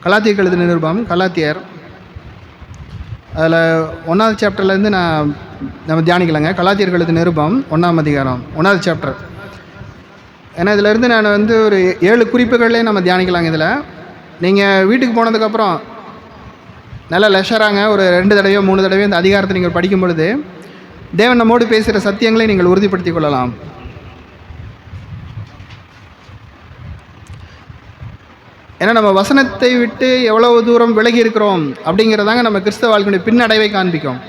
கலாத்தியருக்கு எழுதின நிருபம், கலாத்தியர் அதில் 1வது சாப்டர்லேருந்து நம்ம தியானிக்கலாங்க. கலாத்தியருக்கு எழுதின நிருபம் 1ஆம் அதிகாரம் 1வது சாப்டர். ஏன்னா இதிலேருந்து நான் ஒரு 7 குறிப்புகள்லேயே நம்ம தியானிக்கலாங்க. இதில் நீங்கள் வீட்டுக்கு போனதுக்கப்புறம் நல்லா லெஷராங்க ஒரு 2 தடவையோ 3 தடவையோ இந்த அதிகாரத்தை நீங்கள் படிக்கும் பொழுது தேவன் நம்மோடு பேசுகிற சத்தியங்களை நீங்கள் உறுதிப்படுத்திக் கொள்ளலாம். ஏன்னா நம்ம வசனத்தை விட்டு எவ்வளவு தூரம் விலகி இருக்கிறோம் அப்படிங்கிறதாங்க நம்ம கிறிஸ்தவ வாழ்க்கையுடைய பின்னடைவை காண்பிக்கும்.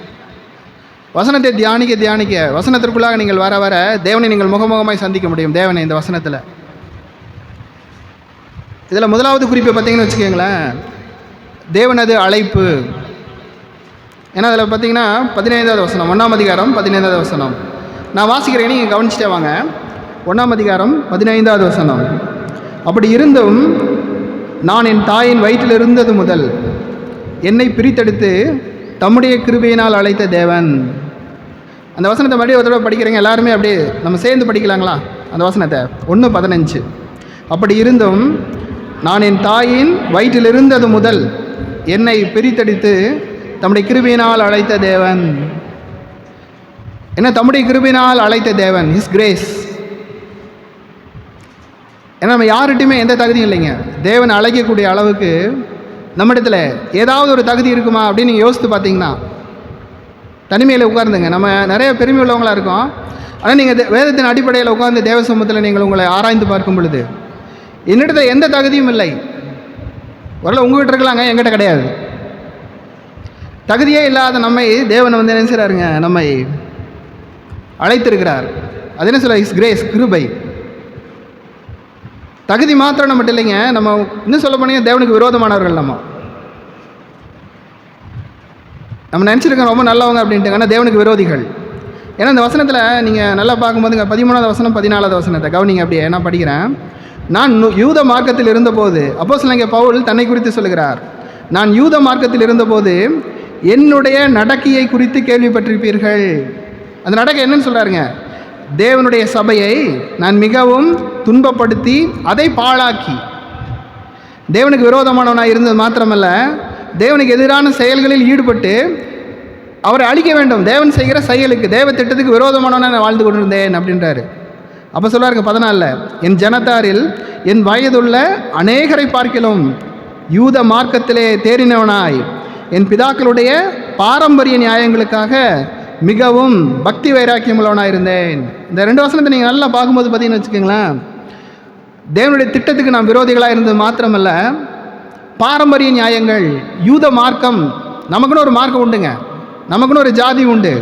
வசனத்தை தியானிக்க தியானிக்க வசனத்திற்குள்ளாக நீங்கள் வர வர தேவனை நீங்கள் முகமுகமாய் சந்திக்க முடியும். தேவனை இந்த வசனத்தில் இதில் முதலாவது குறிப்பை பார்த்தீங்கன்னு வச்சுக்கோங்களேன், தேவனது அழைப்பு. ஏன்னா அதில் பார்த்தீங்கன்னா 15வது வசனம், 1ஆம் அதிகாரம் 15வது வசனம். நான் வாசிக்கிறேன், நீங்கள் கவனிச்சிட்டே வாங்க. 1ஆம் அதிகாரம் 15வது வசனம். அப்படி இருந்தும் நான் என் தாயின் வயிற்றில் இருந்தது முதல் என்னை பிரித்தெடுத்து தம்முடைய கிருபையினால் அழைத்த தேவன். அந்த வசனத்தை மறுபடியும் ஒரு தடவை படிக்கிறீங்க எல்லாருமே, அப்படியே நம்ம சேர்ந்து படிக்கலாங்களா அந்த வசனத்தை? 1:15. அப்படி இருந்தும் நான் என் தாயின் வயிற்றில் இருந்தது முதல் என்னை பிரித்தெடுத்து தம்முடைய கிருபையினால் அழைத்த தேவன். என்ன தம்முடைய கிருபையினால் அழைத்த தேவன்? His grace. ஏன்னா நம்ம யார்கிட்டையுமே எந்த தகுதியும் இல்லைங்க. தேவன் அழைக்கக்கூடிய அளவுக்கு நம்மிடத்தில் ஏதாவது ஒரு தகுதி இருக்குமா அப்படின்னு நீங்கள் யோசித்து பார்த்தீங்கன்னா, தனிமையில் உட்கார்ந்துங்க. நம்ம நிறைய பெருமை உள்ளவங்களாக இருக்கோம். ஆனால் நீங்கள் வேதத்தின் அடிப்படையில் உட்கார்ந்து தேவ சமூகத்தில் நீங்கள் உங்களை ஆராய்ந்து பார்க்கும் பொழுது என்னிடத்தில் எந்த தகுதியும் இல்லை. வரல உங்கள்கிட்ட இருக்கலாங்க, என்கிட்ட கிடையாது. தகுதியே இல்லாத நம்மை தேவன் என்ன செய்கிறாருங்க, நம்மை அழைத்திருக்கிறார். அது என்ன சொல்ல? இஸ் கிரேஸ், கிருபை. தகுதி மாத்திரம் நம்மகிட்ட இல்லைங்க. நம்ம இன்னும் சொல்ல போனீங்க, தேவனுக்கு விரோதமானவர்கள். நம்ம நினச்சிருக்கோம் ரொம்ப நல்லவங்க அப்படின்ட்டு, ஆனால் தேவனுக்கு விரோதிகள். ஏன்னா இந்த வசனத்தில் நீங்கள் நல்லா பார்க்கும்போதுங்க 13வது வசனம் 14வது வசனத்தை கவனிங்க. அப்படியே நான் படிக்கிறேன். நான் யூத மார்க்கத்தில் இருந்தபோது, அப்போஸ்தலனாகிய பவுல் தன்னை குறித்து சொல்கிறார். நான் யூத மார்க்கத்தில் இருந்தபோது என்னுடைய நடக்கையை குறித்து கேள்விப்பட்டிருப்பீர்கள். அந்த நடக்கை என்னன்னு சொல்கிறாருங்க? தேவனுடைய சபையை நான் மிகவும் துன்பப்படுத்தி அதை பாழாக்கி, தேவனுக்கு விரோதமானவனாக இருந்தது மாத்திரமல்ல, தேவனுக்கு எதிரான செயல்களில் ஈடுபட்டு அவரை அழிக்க வேண்டும், தேவன் செய்கிற செயலுக்கு, தேவ திட்டத்துக்கு விரோதமானவனாக நான் வாழ்ந்து கொண்டிருந்தேன் அப்படின்றாரு. அப்போ சொல்கிறாருங்க 14, என் ஜனத்தாரில் என் வயதுள்ள அநேகரை பார்க்கிலும் யூத மார்க்கத்திலே தேறினவனாய் என் பிதாக்களுடைய பாரம்பரிய நியாயங்களுக்காக மிகவும் பக்தி வைராக்கியம் உள்ளவனாக இருந்தேன். இந்த 2 வசனத்தை நீங்கள் நல்லா பார்க்கும்போது பார்த்தீங்கன்னு வச்சுக்கோங்களேன், தேவனுடைய திட்டத்துக்கு நாம் விரோதிகளாக இருந்தது மாத்திரமல்ல, பாரம்பரிய நியாயங்கள், யூத மார்க்கம், நமக்குன்னு ஒரு மார்க்கம் உண்டுங்க, நமக்குன்னு ஒரு ஜாதி உண்டு,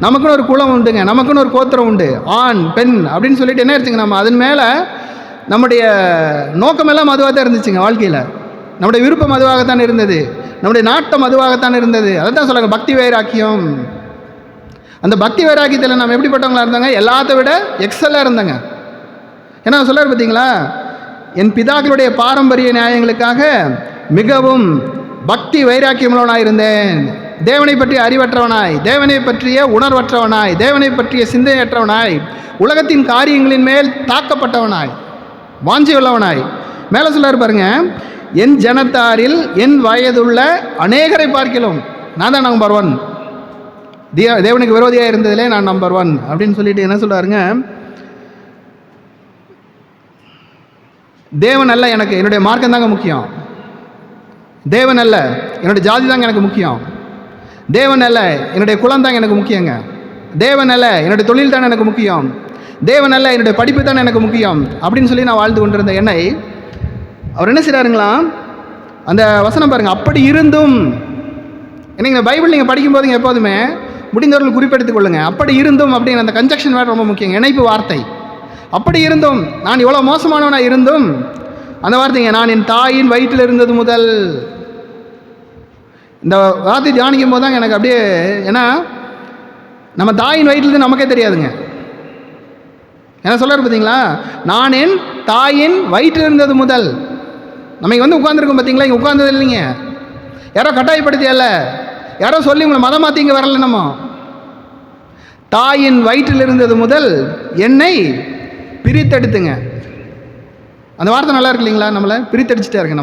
நமக்குன்னு ஒரு குலம் உண்டுங்க, நமக்குன்னு ஒரு கோத்திரம் உண்டு, ஆண் பெண் அப்படின்னு சொல்லிட்டு என்ன இருந்துச்சுங்க, நம்ம அதன் மேலே நம்முடைய நோக்கமெல்லாம் அதுவாக தான் இருந்துச்சுங்க. வாழ்க்கையில் நம்முடைய விருப்பம் அதுவாகத்தான் இருந்தது, நம்முடைய நாட்டம் அதுவாகத்தான் இருந்தது. அதை தான் சொல்லுங்க பக்தி வைராக்கியம். அந்த பக்தி வைராக்கியத்தில் நம்ம எப்படிப்பட்டவங்களாக இருந்தாங்க? எல்லாத்த விட எக்ஸலாக இருந்தாங்க. ஏன்னா சொல்கிறார் பார்த்தீங்களா, என் பிதாக்களுடைய பாரம்பரிய நியாயங்களுக்காக மிகவும் பக்தி வைராக்கியமுள்ளவனாக இருந்தேன். தேவனை பற்றிய அறிவற்றவனாய், தேவனை பற்றிய உணர்வற்றவனாய், தேவனை பற்றிய சிந்தையற்றவனாய், உலகத்தின் காரியங்களின் மேல் தாக்கப்பட்டவனாய், வாஞ்சியுள்ளவனாய். மேலே சொல்கிறார் பாருங்க, என் ஜனத்தாரில் என் வயதுள்ள அநேகரை பார்க்கிலும் நான் தான் நம்பர் 1, தேவனுக்கு விரோதியாக இருந்ததிலே நான் நம்பர் 1 அப்படின்னு சொல்லிட்டு என்ன சொல்கிறாருங்க, தேவன் அல்ல எனக்கு, என்னுடைய மார்க்கம் தாங்க முக்கியம். தேவன் அல்ல, என்னுடைய ஜாதி தாங்க எனக்கு முக்கியம். தேவன் அல்ல, என்னுடைய குலம் தாங்க எனக்கு முக்கியங்க. தேவன் அல்ல, என்னுடைய தொழில் தானே எனக்கு முக்கியம். தேவன் அல்ல, என்னுடைய படிப்பு தானே எனக்கு முக்கியம் அப்படின்னு சொல்லி நான் வாழ்ந்து கொண்டிருந்த என்னை அவர் என்ன செய்கிறாருங்களா, அந்த வசனம் பாருங்கள், அப்படி இருந்தும். என்னங்க பைபிள் நீங்கள் படிக்கும்போதுங்க எப்போதுமே முடிந்தவர்கள் குறிப்பெடுத்துக் கொள்ளுங்க. அப்படி இருந்தும் அப்படின்னு அந்த கன்ஜக்ஷன் வேறு ரொம்ப முக்கியம், இணைப்பு வார்த்தை. அப்படி இருந்தும், நான் இவ்வளோ மோசமானவனாக இருந்தும், அந்த வார்த்தைங்க, நான் என் தாயின் வயிற்றில் இருந்தது முதல். இந்த வார்த்தை தியானிக்கும் போது தாங்க எனக்கு அப்படியே, ஏன்னா நம்ம தாயின் வயிற்றிலிருந்து நமக்கே தெரியாதுங்க. என்ன சொல்கிறார் பார்த்தீங்களா, நான் என் தாயின் வயிற்றில் இருந்தது முதல். நம்ம இங்கே உட்காந்துருக்கோம் பார்த்தீங்களா, இங்கே உட்கார்ந்தது இல்லைங்க, யாரோ கட்டாயப்படுத்தியல்ல, யாரோ சொல்லி உங்களை மதம் மாற்றி இங்கே வரல. நம்ம தாயின் வயிற்றில் இருந்தது முதல் என்னை பிரித்தெடுத்துங்க. அந்த வார்த்தை நல்லா இருக்கு இல்லைங்களா, நம்மளை பிரித்தடிச்சுட்டே இருக்கு.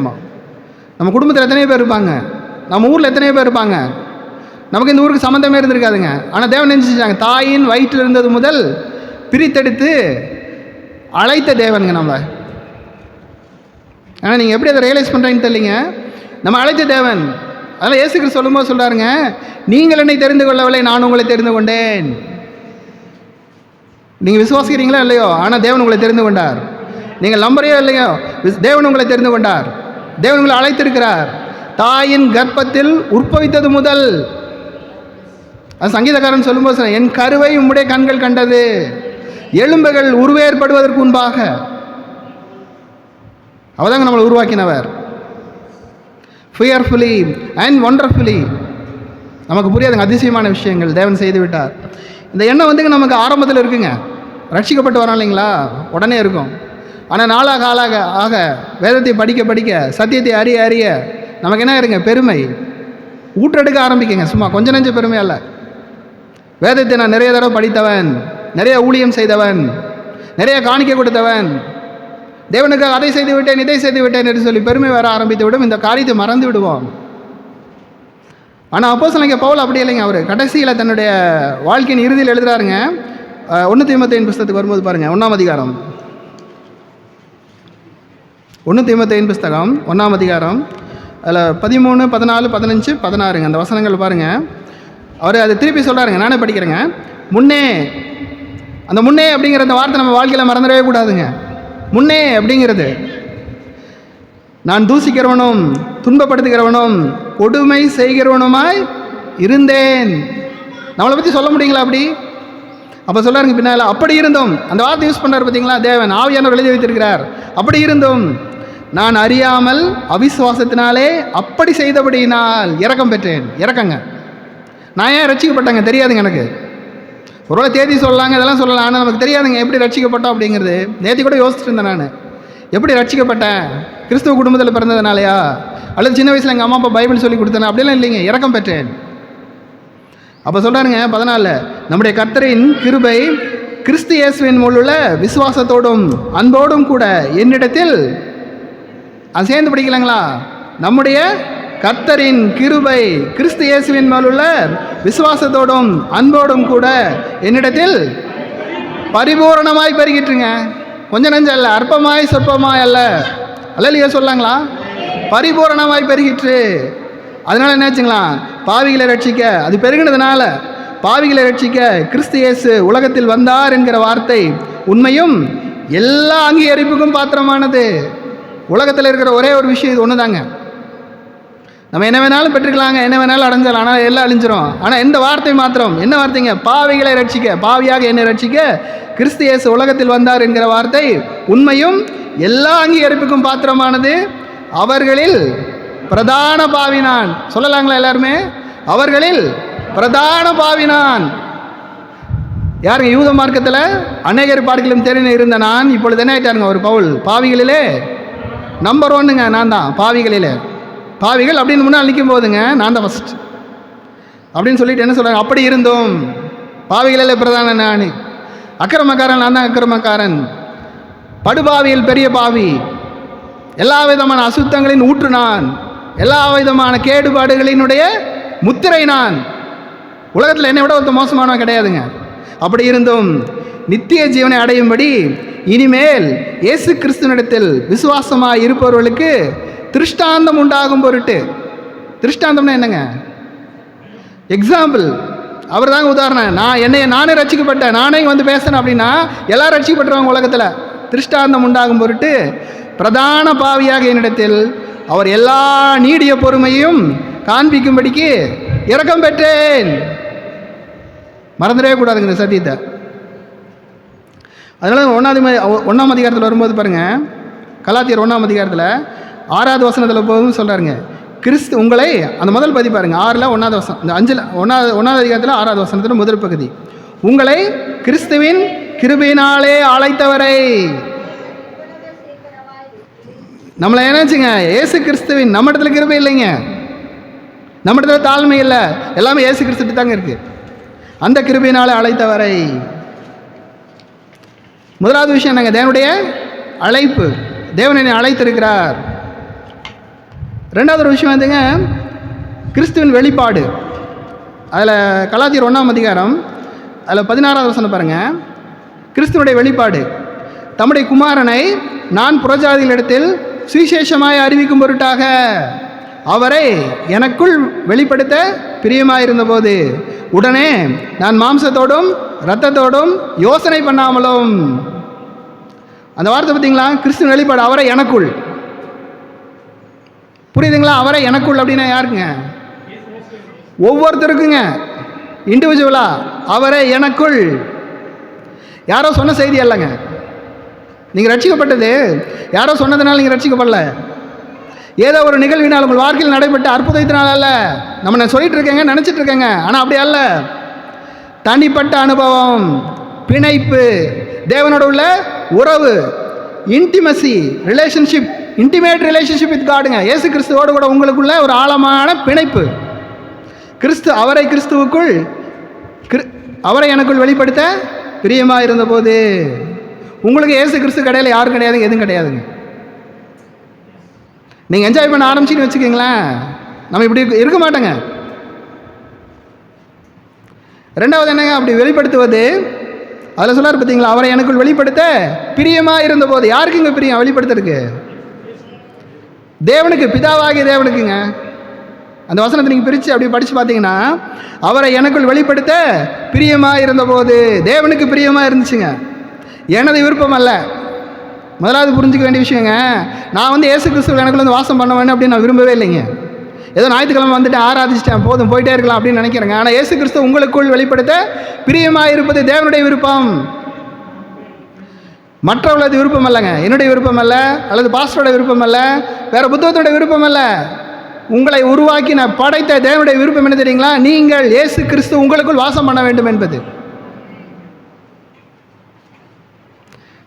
நம்ம நம்ம குடும்பத்தில் எத்தனையோ பேர் இருப்பாங்க, நம்ம ஊரில் எத்தனையோ பேர் இருப்பாங்க, நமக்கு இந்த ஊருக்கு சம்மந்தமே இருந்திருக்காதுங்க. ஆனால் தேவன் என்ன செஞ்சாங்க? தாயின் வயிற்றில் இருந்தது முதல் பிரித்தெடுத்து அழைத்த தேவனுங்க நம்ம. ஆனால் நீங்கள் எப்படி அதை ரியலைஸ் பண்ணுறீங்கன்னு தெரியலிங்க. நம்ம அழைத்த தேவன். அதனால் இயேசு கிறிஸ்து சொல்லும்போது சொல்கிறாருங்க, நீங்கள் என்னை தெரிந்து கொள்ளவில்லை, நான் உங்களை தெரிந்து கொண்டேன். நீங்கள் விசுவாசிக்கிறீங்களோ இல்லையோ, ஆனால் தேவன் உங்களை தெரிந்து கொண்டார். நீங்கள் நம்புறையோ இல்லையோ, தேவன் உங்களை தெரிந்து கொண்டார். தேவன் உங்களை அழைத்திருக்கிறார். தாயின் கர்ப்பத்தில் உற்பவித்தது முதல். அது சங்கீதக்காரன் சொல்லும்போது சொல்ல, என் கருவை உம்முடைய கண்கள் கண்டது, எலும்புகள் உருவேற்படுவதற்கு முன்பாக. அவதாங்க நம்மளை உருவாக்கினவர். Fearfully and wonderfully. நமக்கு புரியாதுங்க அதிசயமான விஷயங்கள் தேவன் செய்து விட்டார். இந்த எண்ணம் வந்துங்க நமக்கு ஆரம்பத்தில் இருக்குங்க. ரட்சிக்கப்பட்டு வரோம் இல்லைங்களா, உடனே இருக்கும். ஆனால் நாளாக ஆளாக ஆக வேதத்தை படிக்க படிக்க சத்தியத்தை அறிய அறிய நமக்கு என்ன இருங்க, பெருமை ஊற்றெடுக்க ஆரம்பிக்குங்க. சும்மா கொஞ்சம் நெஞ்ச பெருமை அல்ல. வேதத்தை நான் நிறைய தடவை படித்தவன், நிறைய ஊழியம் செய்தவன், நிறைய காணிக்க கொடுத்தவன், தேவனுக்காக அதை செய்து விட்டேன் இதை செய்து விட்டேன் என்று சொல்லி பெருமை வர ஆரம்பித்து விடும். இந்த காரியத்தை மறந்து விடுவோம். ஆனால் அப்போஸ்தலனாகிய பவுல் அப்படி இல்லைங்க. அவர் கடைசியில் தன்னுடைய வாழ்க்கையின் இறுதியில் எழுதுறாருங்க. 1 தீமோத்தேயுவின் புஸ்தகத்துக்கு வரும்போது பாருங்கள், 1ஆம் அதிகாரம், 1 தீமோத்தேயுவின் புஸ்தகம் 1ஆம் அதிகாரம், அதில் 13, 14, 15, 16 அந்த வசனங்கள் பாருங்கள். அவர் அதை திருப்பி சொல்கிறாருங்க. நானே படிக்கிறேங்க. முன்னே, அந்த முன்னே அப்படிங்கிற அந்த வார்த்தை நம்ம வாழ்க்கையில் மறந்துடவே கூடாதுங்க. முன்னே அப்படிங்கிறது, நான் தூசிக்கிறவனும் துன்பப்படுத்துகிறவனும் கொடுமை செய்கிறவனுமாய் இருந்தேன். நம்மளை பற்றி சொல்ல முடியுங்களா அப்படி? அப்போ சொல்லாருங்க பின்னால், அப்படி இருந்தும், அந்த வார்த்தை யூஸ் பண்ணார் பார்த்தீங்களா, தேவன் ஆவியானவர் எழுதி வைத்திருக்கிறார். அப்படி இருந்தும் நான் அறியாமல் அவிசுவாசத்தினாலே அப்படி செய்தபடியினால் இரக்கம் பெற்றேன். இறக்கங்க. நான் ஏன் ரட்சிக்கப்பட்டேங்க தெரியாதுங்க எனக்கு. ஒருவேளை தேதி சொல்லலாங்க, இதெல்லாம் சொல்லலாம், ஆனால் நமக்கு தெரியாதுங்க எப்படி ரட்சிக்கப்பட்டோம் அப்படிங்கிறது. நேற்று கூட யோசிச்சுட்டு இருந்தேன் நான், எப்படி ரட்சிக்கப்பட்டேன்? கிறிஸ்துவ குடும்பத்தில் பிறந்ததுனாலையா, அல்லது சின்ன வயசில் எங்கள் அம்மா அப்பா பைபிள் சொல்லி கொடுத்தேன்? அப்படிலாம் இல்லைங்க, இரக்கம் பெற்றேன். அப்போ சொல்கிறாருங்க 14, நம்முடைய கர்த்தரின் கிருபை கிறிஸ்து இயேசுவின் மூலம் விசுவாசத்தோடும் அன்போடும் கூட என்னிடத்தில், அது சேர்ந்து படிக்கலாங்களா, நம்முடைய கர்த்தரின் கிருபை கிறிஸ்து இயேசுவின் மேலுள்ள விசுவாசத்தோடும் அன்போடும் கூட என்னிடத்தில் பரிபூரணமாய் பெருகிட்டுருங்க. கொஞ்சம் நெஞ்சம் அல்ல, அற்பமாய் சொற்பமாய் அல்ல. அல்லையா சொல்லாங்களா? பரிபூரணமாய் பெருகிற்று. அதனால என்ன வச்சுங்களா, பாவிகளை ரட்சிக்க, அது பெருகினதுனால பாவிகளை ரட்சிக்க கிறிஸ்து இயேசு உலகத்தில் வந்தார் என்கிற வார்த்தை உண்மையும் எல்லா அங்கீகரிப்புக்கும் பாத்திரமானது. உலகத்தில் இருக்கிற ஒரே ஒரு விஷயம் இது ஒன்று தாங்க. நம்ம என்ன வேணாலும் பெற்றுக்கலாங்க, என்ன வேணாலும் அடைஞ்சாலும், ஆனால் எல்லாம் அழிஞ்சிரும். ஆனால் எந்த வார்த்தை மாத்திரம், என்ன வார்த்தைங்க, பாவிகளை ரட்சிக்க, பாவியாக என்னை ரட்சிக்க கிறிஸ்து இயேசு உலகத்தில் வந்தார் என்கிற வார்த்தை உண்மையும் எல்லா அங்கீகரிப்புக்கும் பாத்திரமானது. அவர்களில் பிரதான பாவினான். சொல்லலாங்களா எல்லாருமே? அவர்களில் பிரதான பாவினான் யாருங்க? யூத மார்க்கத்தில் அநேகர் பார்க்கிலும் தெரிந்து இருந்த நான் இப்பொழுது என்ன ஆயிட்டாருங்க, ஒரு பவுல். பாவிகளிலே நம்பர் 1ங்க நான் தான். பாவிகளிலே, பாவிகள் அப்படின்னு முன்னால் நிற்கும் போதுங்க நான் தான் ஃபஸ்ட் அப்படின்னு சொல்லிட்டு என்ன சொல்கிறாங்க, அப்படி இருந்தும் பாவிகளிலே பிரதான நான், அக்கிரமக்காரன் நான் தான் அக்கிரமக்காரன், படுபாவியில் பெரிய பாவி, எல்லா விதமான அசுத்தங்களின் ஊற்று நான், எல்லா விதமான கேடுபாடுகளினுடைய முத்திரை நான். உலகத்தில் என்னை விட ஒருத்த மோசமானவன் கிடையாதுங்க. அப்படி இருந்தும் நித்திய ஜீவனை அடையும்படி இனிமேல் இயேசு கிறிஸ்துவினிடத்தில் விசுவாசமாக இருப்பவர்களுக்கு திருஷ்டாந்தம் உண்டாகும் பொருட்டு. திருஷ்டாந்தம்னா என்னங்க? எக்ஸாம்பிள். அவர் தாங்க உதாரணம். நானே ரட்சிக்கப்பட்டேன், நானே வந்து பேசுகிறேன் அப்படின்னா எல்லாரும் ரட்சிக்கப்பட்டுருவாங்க உலகத்தில். திருஷ்டாந்தம் உண்டாகும் பொருட்டு பிரதான பாவியாக என்னிடத்தில் அவர் எல்லா நீடிய பொறுமையும் காண்பிக்கும்படிக்கு இரக்கம் பெற்றேன். மறந்துடவே கூடாதுங்க இந்த சத்தியத்தை. அதனால 1ஆம் அதிகாரத்தில் வரும்போது பாருங்கள், கலாத்தியர் 1ஆம் அதிகாரத்தில் 6வது வசனத்தில் போதும் சொல்கிறாருங்க, கிறிஸ்து உங்களை, அந்த முதல் பகுதி பாருங்கள், 6ல் 1வது வசனம், இந்த 5ல் 1வது அதிகாரத்தில் 6வது வசனத்தில் முதல் பகுதி, உங்களை கிறிஸ்துவின் கிருபையினாலே அழைத்தவரை. நம்மளை என்னாச்சுங்க, ஏசு கிறிஸ்துவின், நம்ம இடத்துல கிருபை இல்லைங்க, நம்ம இடத்துல தாழ்மை இல்லை, எல்லாமே ஏசு கிறிஸ்துட்டு தாங்க இருக்குது. அந்த கிருபையினாலே அழைத்தவரை. முதலாவது விஷயம் என்னங்க, தேவனுடைய அழைப்பு. தேவன் என்னை அழைத்திருக்கிறார். ரெண்டாவது ஒரு விஷயம் வந்துங்க, கிறிஸ்துவின் வெளிப்பாடு. அதில் கலாத்தியர் 1ஆம் அதிகாரம் அதில் 16வது வசனம் பாருங்கள். கிறிஸ்துவனுடைய வெளிப்பாடு, தம்முடைய குமாரனை நான் புறஜாதிகளிடத்தில் சுவிசேஷமாய் அறிவிக்கும் பொருட்டாக அவரை எனக்குள் வெளிப்படுத்த பிரியமாயிருந்தபோது உடனே நான் மாம்சத்தோடும் இரத்தத்தோடும் யோசனை பண்ணாமலும். அந்த வார்த்தை பார்த்தீங்களா? கிறிஸ்துவின் வெளிப்பாடு, அவரை எனக்குள். புரியுதுங்களா? அவரை எனக்குள் அப்படின்னா யாருக்குங்க? ஒவ்வொருத்தருக்குங்க, இண்டிவிஜுவலா. அவரை எனக்குள் யாரோ சொன்ன செய்தி அல்லங்க. நீங்கள் ரட்சிக்கப்பட்டது யாரோ சொன்னதுனால நீங்கள் ரட்சிக்கப்படல. ஏதோ ஒரு நிகழ்வினால் உங்கள் வாழ்க்கையில் நடைபெற்ற அற்புதத்தினால அல்ல. நம்ம நான் சொல்லிட்டு இருக்கேங்க, நினச்சிட்டு இருக்கேங்க, ஆனால் அப்படி அல்ல. தனிப்பட்ட அனுபவம், பிணைப்பு, தேவனோட உள்ள உறவு, intimacy relationship, intimate relationship with காடுங்க. இயேசு கிறிஸ்துவோடு கூட உங்களுக்குள்ள ஒரு ஆழமான பிணைப்பு. அவரை கிறிஸ்துவுக்குள், அவரை எனக்குள் வெளிப்படுத்த பிரியமாக இருந்தபோது. உங்களுக்கு இயேசு கிறிஸ்து கிடையாது, யாரும் கிடையாதுங்க, எதுவும் கிடையாதுங்க. நீங்கள் என்ஜாய் பண்ண ஆரம்பிச்சின்னு வச்சுக்கிங்களேன், நம்ம இப்படி இருக்க மாட்டோங்க. ரெண்டாவது என்னங்க, அப்படி வெளிப்படுத்துவது, அதில் சொல்லார் பார்த்தீங்களா, அவரை எனக்குள் வெளிப்படுத்த பிரியமாக இருந்தபோது. யாருக்கு இங்கே பிரியம் வெளிப்படுத்துறதுக்கு? தேவனுக்கு, பிதாவாகிய தேவனுக்குங்க. அந்த வசனத்தை நீங்கள் பிரித்து அப்படி படித்து பார்த்தீங்கன்னா, அவரை எனக்குள் வெளிப்படுத்த பிரியமாக இருந்தபோது தேவனுக்கு பிரியமாக இருந்துச்சுங்க. எனது விருப்பம் அல்ல. முதலாவது புரிஞ்சிக்க வேண்டிய விஷயங்க, நான் வந்து இயேசு கிறிஸ்துவ எனக்குள்ள வந்து வாசம் பண்ண வேணும் அப்படின்னு நான் விரும்பவே இல்லைங்க. ஏதோ ஞாயிற்றுக்கிழமை வந்துட்டு ஆராதிச்சிட்டேன், போதும் போயிட்டே இருக்கலாம் அப்படின்னு நினைக்கிறேங்க. ஆனால் இயேசு கிறிஸ்து உங்களுக்குள் வெளிப்படுத்த பிரியமாக இருப்பது தேவனுடைய விருப்பம், மற்றவர்களது விருப்பம் அல்லங்க. என்னுடைய விருப்பம் அல்ல, அல்லது பாஸ்டரோட விருப்பம் அல்ல, வேற புத்தகத்தோட விருப்பம் அல்ல. உங்களை உருவாக்கின படைத்த தேவனுடைய விருப்பம் என்ன தெரியுங்களா? நீங்கள் இயேசு கிறிஸ்து உங்களுக்குள் வாசம் பண்ண வேண்டும் என்பது.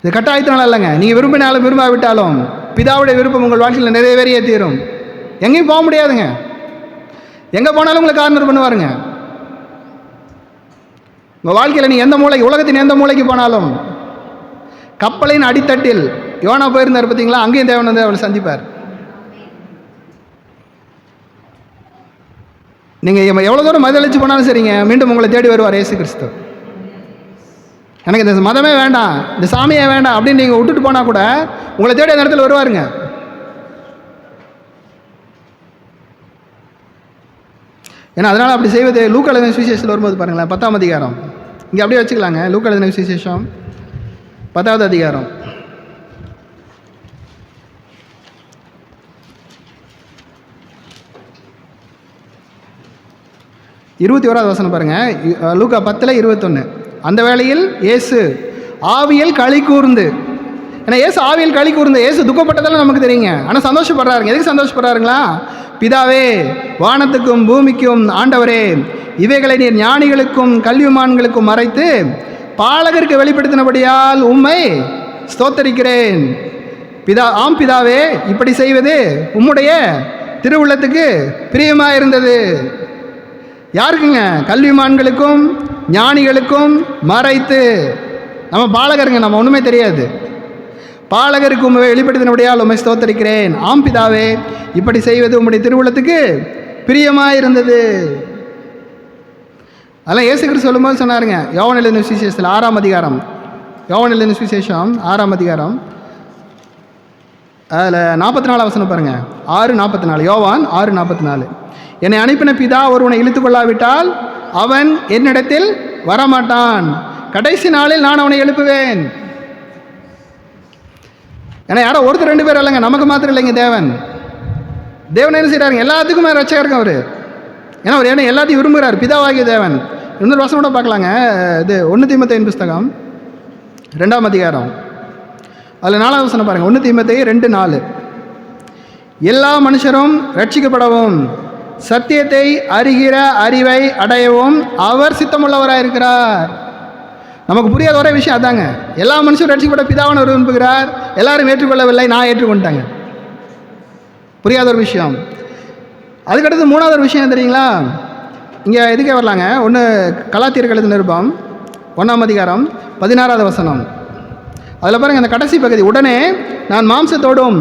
இது கட்டாயத்தினால இல்லைங்க. நீங்கள் விரும்பினாலும் விரும்பாவிட்டாலும் பிதாவுடைய விருப்பம் உங்கள் வாழ்க்கையில் நிறைவேறியே தீரும். எங்கேயும் போக முடியாதுங்க. எங்கே போனாலும் உங்களை கார்னர் பண்ணுவாருங்க. உங்கள் வாழ்க்கையில் நீ எந்த மூளைக்கு, உலகத்தின் எந்த மூளைக்கு போனாலும், கப்பலின் அடித்தட்டில் யோனா போயிருந்தார் பார்த்தீங்களா, அங்கேயும் தேவன் வந்து அவளை சந்திப்பார். நீங்கள் எவ்வளோ தூரம் மதளிச்சு போனாலும் சரிங்க, மீண்டும் உங்களை தேடி வருவார் இயேசு கிறிஸ்து. எனக்கு இந்த மதமே வேண்டாம், இந்த சாமியே வேண்டாம் அப்படின்னு நீங்கள் விட்டுட்டு போனால் கூட உங்களை தேடி அந்த இடத்துல வருவாருங்க. ஏன்னா அதனால் அப்படி செய்வது. லூக்கா எழுதின சுவிசேஷத்தில் வரும்போது பாருங்களேன், 10ஆம் அதிகாரம், இங்கே அப்படியே வச்சுக்கலாங்க. லூக்கா எழுதின சுவிசேஷம் 10வது அதிகாரம் 21வது வசனம் பாருங்கள். லூக்கா 10:21. அந்த வேளையில் இயேசு ஆவியில் களி கூர்ந்து, ஏன்னா இயேசு ஆவியில் களி கூர்ந்து, இயேசு துக்கப்பட்டதெல்லாம் நமக்கு தெரியுங்க, ஆனால் சந்தோஷப்படுறாருங்க. எதுக்கு சந்தோஷப்படுறாருங்களா? பிதாவே, வானத்துக்கும் பூமிக்கும் ஆண்டவரே, இவைகளை நீர் ஞானிகளுக்கும் கல்விமான்களுக்கும் மறைத்து பாலகருக்கு வெளிப்படுத்தினபடியால் உம்மை ஸ்தோத்தரிக்கிறேன். ஆம் பிதாவே, இப்படி செய்வது உம்முடைய திருவுள்ளத்துக்கு பிரியமாக இருந்தது. யாருக்குங்க? கல்விமான்களுக்கும் ஞானிகளுக்கும் மறைத்து. நம்ம பாலகருங்க, நம்ம ஒன்றுமே தெரியாது. பாலகருக்கு உண்மை வெளிப்படுத்தினபடியால் உண்மை ஸ்தோத்தரிக்கிறேன். ஆம் பிதாவே, இப்படி செய்வது உம்முடைய திருவுள்ளத்துக்கு பிரியமாக இருந்தது. அதெல்லாம் இயேசு கிறிஸ்து சொல்லும்போது சொன்னாருங்க. யோவான் எழுதின சுவிசேஷத்தில் 6ஆம் அதிகாரம், யோவான் எழுதின சுவிசேஷம் 6ஆம் அதிகாரம் அதில் 44 வசனம் பாருங்கள். 6:44, யோவான் 6:44. என்னை அனுப்பின பிதா ஒருவனை இழுத்து கொள்ளாவிட்டால் அவன் என்னிடத்தில் வரமாட்டான். கடைசி நாளில் நான் அவனை எழுப்புவேன். ஏன்னா யாரோ ஒருத்தர் 2 பேர் இல்லைங்க, நமக்கு மாத்திரம் இல்லைங்க. தேவன் என்ன செய்கிறாருங்க? எல்லாத்துக்குமே ரட்சகருங்க அவர். ஏன்னா அவர் என்ன எல்லாத்தையும் விரும்புகிறார், பிதாவாகிய தேவன். இன்னொரு வசனம் கூட பார்க்கலாங்க. இது 1 தீமோத்தேயுவின் புஸ்தகம் 2ஆம் அதிகாரம் அதில் 4வது வசனம் பாருங்கள். 1 தீமோத்தேயு 2:4. எல்லா மனுஷரும் ரட்சிக்கப்படவும் சத்தியத்தை அறிகிற அறிவை அடையவும் அவர் சித்தமுள்ளவராக இருக்கிறார். நமக்கு புரியாத ஒரே விஷயம் அதாங்க. எல்லா மனுஷரும் ரட்சிக்கப்பட பிதாவான ஒரு விரும்புகிறார். எல்லாரும் ஏற்றுக்கொள்ளவில்லை, நான் ஏற்றுக்கொண்டாங்க. புரியாத ஒரு விஷயம். அதுக்கடுத்து 3வது ஒரு விஷயம் தெரியுங்களா? இங்கே எதுக்கே வரலாங்க. ஒன்று கலாத்தியர் எழுதின நிருபம் 1ஆம் அதிகாரம் 16வது வசனம். அதில் பாருங்கள், அந்த கடைசி பகுதி. உடனே நான் மாம்சத்தோடும்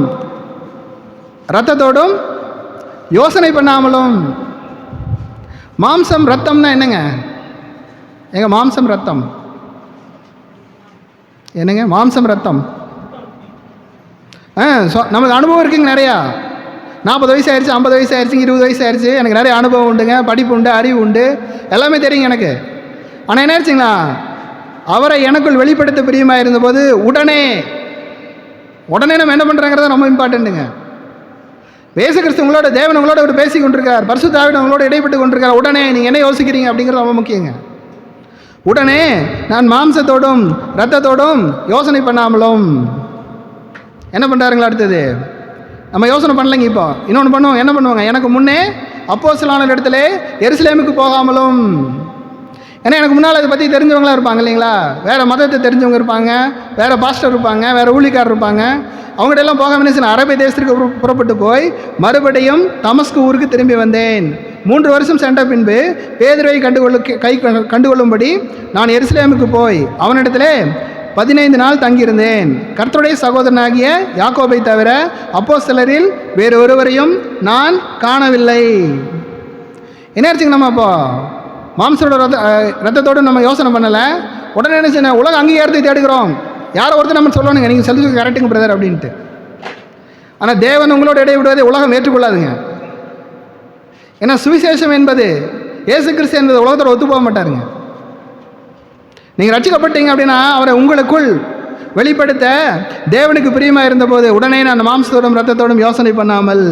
இரத்தத்தோடும் யோசனை பண்ணாமலும். மாம்சம் ரத்தம்னா என்னங்க? எங்க மாம்சம் ரத்தம் என்னங்க? மாம்சம் ரத்தம் நமக்கு அனுபவம் இருக்குங்க நிறையா. 40 வயசு ஆயிடுச்சு, 50 வயசு ஆயிடுச்சு, 20 வயசு ஆயிடுச்சு, எனக்கு நிறைய அனுபவம் உண்டுங்க, படிப்பு உண்டு, அறிவு உண்டு, எல்லாமே தெரியுங்க எனக்கு. ஆனால் என்ன ஆயிடுச்சுங்களா, அவரை எனக்குள் வெளிப்படுத்த பிரியமாக இருந்தபோது உடனே நம்ம என்ன பண்ணுறாங்கிறத ரொம்ப இம்பார்ட்டண்ட்டுங்க. இயேசு கிறிஸ்து உங்களோட, தேவன் உங்களோட ஒரு பேசி கொண்டிருக்கார், பரிசுத்த ஆவியானவர் உங்களோட இடைப்பட்டு கொண்டிருக்கார். உடனே நீங்கள் என்ன யோசிக்கிறீங்க அப்படிங்கிறது ரொம்ப முக்கியங்க. உடனே நான் மாம்சத்தோடும் இரத்தத்தோடும் யோசனை பண்ணாமலும். என்ன பண்ணுறாருங்களா? அடுத்தது நம்ம யோசனை பண்ணலைங்க. இப்போ இன்னொன்று பண்ணுவோம். என்ன பண்ணுவாங்க? எனக்கு முன்னே அப்போஸ்தலனான இடத்துல எருசலேமுக்கு போகாமலும். ஏன்னா எனக்கு முன்னால் அதை பற்றி தெரிஞ்சவங்களாம் இருப்பாங்க இல்லைங்களா? வேறு மதத்தை தெரிஞ்சவங்க இருப்பாங்க, வேறு பாஸ்டர் இருப்பாங்க, வேறு ஊழிக்காரர் இருப்பாங்க. அவங்கள்ட்ட எல்லாம் போகாமல் நான் அரேபிய தேசத்திற்கு புறப்பட்டு போய் மறுபடியும் தமஸ்கு ஊருக்கு திரும்பி வந்தேன். 3 வருஷம் சென்ற பின்பு பேதுருவை கண்டுகொள்ளும்படி நான் எருசலேமுக்கு போய் அவனிடத்திலே 15 நாள் தங்கியிருந்தேன். கர்த்தருடைய சகோதரனாகிய யாக்கோபை தவிர அப்போஸ்தலரில் வேறு ஒருவரையும் நான் காணவில்லை. என்ன ஆச்சுங்க? நம்ம அப்போ மாம்சோட ரத்தத்தோடு நம்ம யோசனை பண்ணலை. உடனே என்ன செய்யணும்? உலக அங்கீகாரத்தை தேடுகிறோம். யாரோ ஒருத்தர் நம்ம சொல்லணுங்க, நீங்கள் சொல்லி கரெக்டுங்க பிரதர் அப்படின்ட்டு. ஆனால் தேவன் உங்களோட இடைவிடுவதை உலகம் ஏற்றுக்கொள்ளாதுங்க. ஏன்னா சுவிசேஷம் என்பது, இயேசு கிறிஸ்து என்பது உலகத்தோட ஒத்து போக மாட்டாருங்க. நீங்கள் ரட்சிக்கப்பட்டீங்க அப்படின்னா அவரை உங்களுக்குள் வெளிப்படுத்த தேவனுக்கு பிரியமாக இருந்தபோது உடனே நான் மாம்சத்தோடும் ரத்தத்தோடும் யோசனை பண்ணாமல்.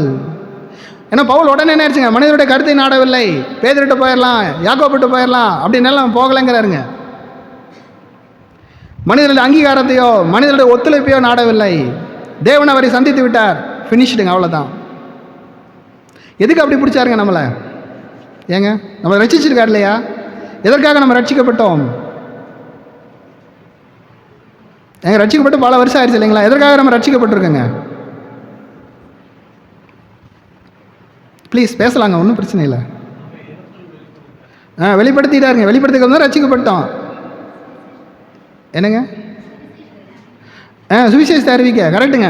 ஏன்னா பவுல் உடனே என்ன ஆச்சுங்க? மனிதருடைய கருத்தை நாடவில்லை. பேதுருட்ட போயிடலாம், யாக்கோபிட்டு போயிடலாம் அப்படின்னு எல்லாம் போகலைங்கிறாருங்க. மனிதர்களுடைய அங்கீகாரத்தையோ மனிதனுடைய ஒத்துழைப்பையோ நாடவில்லை. தேவன் அவரை சந்தித்து விட்டார், ஃபினிஷ்டுங்க, அவ்வளோதான். எதுக்கு அப்படி பிடிச்சாருங்க நம்மளை? ஏங்க நம்மளை ரட்சிச்சிருக்கார் இல்லையா? எதற்காக நம்ம ரட்சிக்கப்பட்டோம்? ஏங்க ரட்சிக்கப்பட்டு பல வருஷம் ஆயிடுச்சு இல்லைங்களா? எதற்காக நம்ம ரட்சிக்கப்பட்டிருக்கோங்க? ப்ளீஸ் பேசலாங்க, ஒன்றும் பிரச்சனை இல்லை. வெளிப்படுத்திட்டாருங்க. வெளிப்படுத்திக்கிறது தான் ரட்சிக்கப்பட்டோம். என்னங்க? சுவிசேஷத்தை அறிவிக்க. கரெக்டுங்க.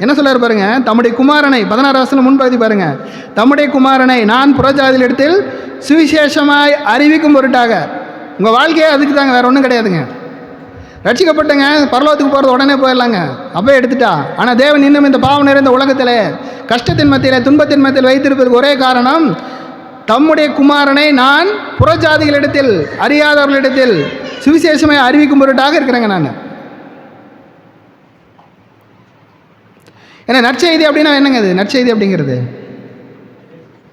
என்ன சொல்றாரு பாருங்க, தம்முடைய குமாரனை 16 வருஷம் முன்பகுதி பாருங்க, தம்முடைய குமாரனை நான் புறஜாதியில் இடத்தில் சுவிசேஷமாய் அறிவிக்கும் பொருட்டாக. உங்கள் வாழ்க்கையே அதுக்கு தாங்க, வேற ஒன்றும் கிடையாதுங்க. ரட்சிக்கப்பட்டங்க, பரலோகத்துக்கு போகிறது உடனே போயிடலாங்க, அப்போ எடுத்துட்டா. ஆனால் தேவன் இன்னும் இந்த பாவம் நிறைந்த உலகத்தில் கஷ்டத்தின் மத்தியில் துன்பத்தின் மத்தியில் வைத்திருப்பதற்கு ஒரே காரணம், தம்முடைய குமாரனை நான் புறஜாதிகளிடத்தில் அறியாதவர்களிடத்தில் சுவிசேஷமாய் அறிவிக்கும் பொருட்டாக இருக்கிறேங்க நான். ஏன்னா நற்செய்தி அப்படின்னா என்னங்க? அது நற்செய்தி அப்படிங்கிறது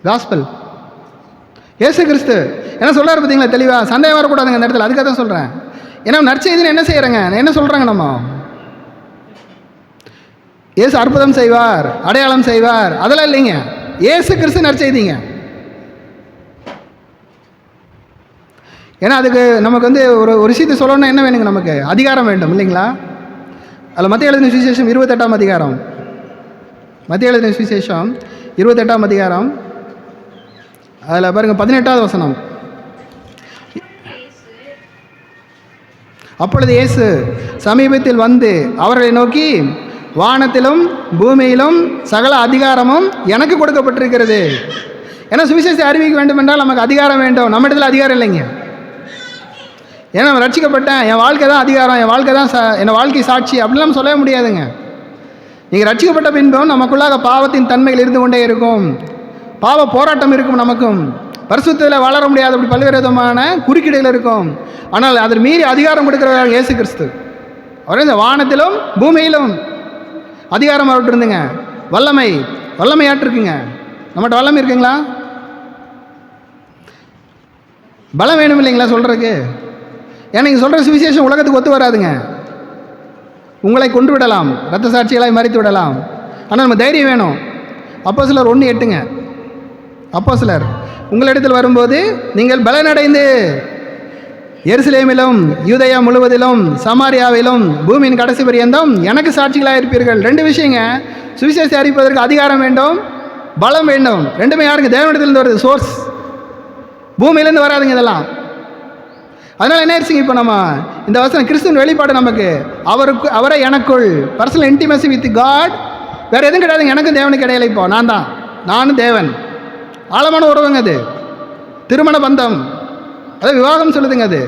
காஸ்பல், இயேசு கிறிஸ்து என்ன சொல்கிறார் பார்த்தீங்களா? தெளிவாக சந்தேகம் வரக்கூடாதுங்க அந்த இடத்துல. அதுக்காக தான் சொல்கிறேன். ஏன்னா நற்செய்தின்னு என்ன செய்கிறேங்க? என்ன சொல்கிறாங்க நம்ம? இயேசு அற்புதம் செய்வார், அடையாளம் செய்வார், அதெல்லாம் இல்லைங்க. இயேசு கிறிஸ்து நற்செய்திங்க. ஏன்னா அதுக்கு நமக்கு வந்து ஒரு விஷயத்தை சொல்லணும்னா என்ன வேணுங்க? நமக்கு அதிகாரம் வேண்டும் இல்லைங்களா? அதில் மத்திய எழுதின சுவிசேஷம் 28ஆம் அதிகாரம், மத்திய எழுதின சுவிசேஷம் 28ஆம் அதிகாரம், அதில் பாருங்கள் 18வது வசனம். அப்பொழுது இயேசு சமீபத்தில் வந்து அவர்களை நோக்கி, வானத்திலும் பூமியிலும் சகல அதிகாரமும் எனக்கு கொடுக்கப்பட்டிருக்கிறது. ஏன்னா சுவிசேஷத்தை அறிவிக்க வேண்டும் என்றால் நமக்கு அதிகாரம் வேண்டும். நம்ம இடத்துல அதிகாரம் இல்லைங்க. ஏன்னா நான் ரட்சிக்கப்பட்டேன், என் வாழ்க்கை தான் அதிகாரம், என் வாழ்க்கை தான் என் வாழ்க்கை சாட்சி அப்படிலாம் சொல்லவே முடியாதுங்க. நீங்கள் ரட்சிக்கப்பட்ட பின்பும் நமக்குள்ளாக பாவத்தின் தன்மைகள் இருந்து கொண்டே இருக்கும், பாவ போராட்டம் இருக்கும், நமக்கும் பரிசுத்தத்தில் வளர முடியாது, அப்படி பல்வேறு விதமான குறுக்கீடுகள் இருக்கும். ஆனால் அதை மீறி அதிகாரம் கொடுக்குறவர் இயேசு கிறிஸ்து. அவரே இந்த வானத்திலும் பூமியிலும் அதிகாரம் அவர்கிட்ட இருந்துங்க. வல்லமையாட்டிருக்குங்க. நம்மகிட்ட வல்லமை இருக்குங்களா? பலம் வேணும் இல்லைங்களா சொல்கிறதுக்கு? ஏன்னா நீங்கள் சொல்கிற சுவிசேஷம் உலகத்துக்கு ஒத்து வராதுங்க. உங்களை கொன்று விடலாம், இரத்த சாட்சிகளாய் மறித்து விடலாம். ஆனால் நம்ம தைரியம் வேணும். அப்போஸ்தலர் 1:8ங்க. அப்போஸ்தலர் உங்களிடத்தில் வரும்போது நீங்கள் பலனடைந்து எருசலேமிலும் யூதேயா முழுவதிலும் சமாரியாவிலும் பூமியின் கடைசி பரியந்தம் எனக்கு சாட்சிகளாக இருப்பீர்கள். 2 விஷயங்க. சுவிசேஷத்தை அறிவிப்பதற்கு அதிகாரம் வேண்டும், பலம் வேண்டும். ரெண்டுமே யாருக்கு? தேவனிடத்திலிருந்து வருது, சோர்ஸ். பூமியிலேருந்து வராதுங்க இதெல்லாம். அதனால் என்ன ஆயிடுச்சுங்க? இப்போ நம்ம இந்த வசனம் கிறிஸ்துவின் வெளிப்பாடு நமக்கு, அவரை எனக்குள் பர்சனல் இன்டிமசி வித் காட். வேறு எதுவும் கிடையாதுங்க. எனக்கும் தேவனுக்கு இடையில இப்போ நானும் தேவன். ஆழமான உறவுங்க அது, திருமண பந்தம், அது விவாகம் சொல்லுதுங்க. அது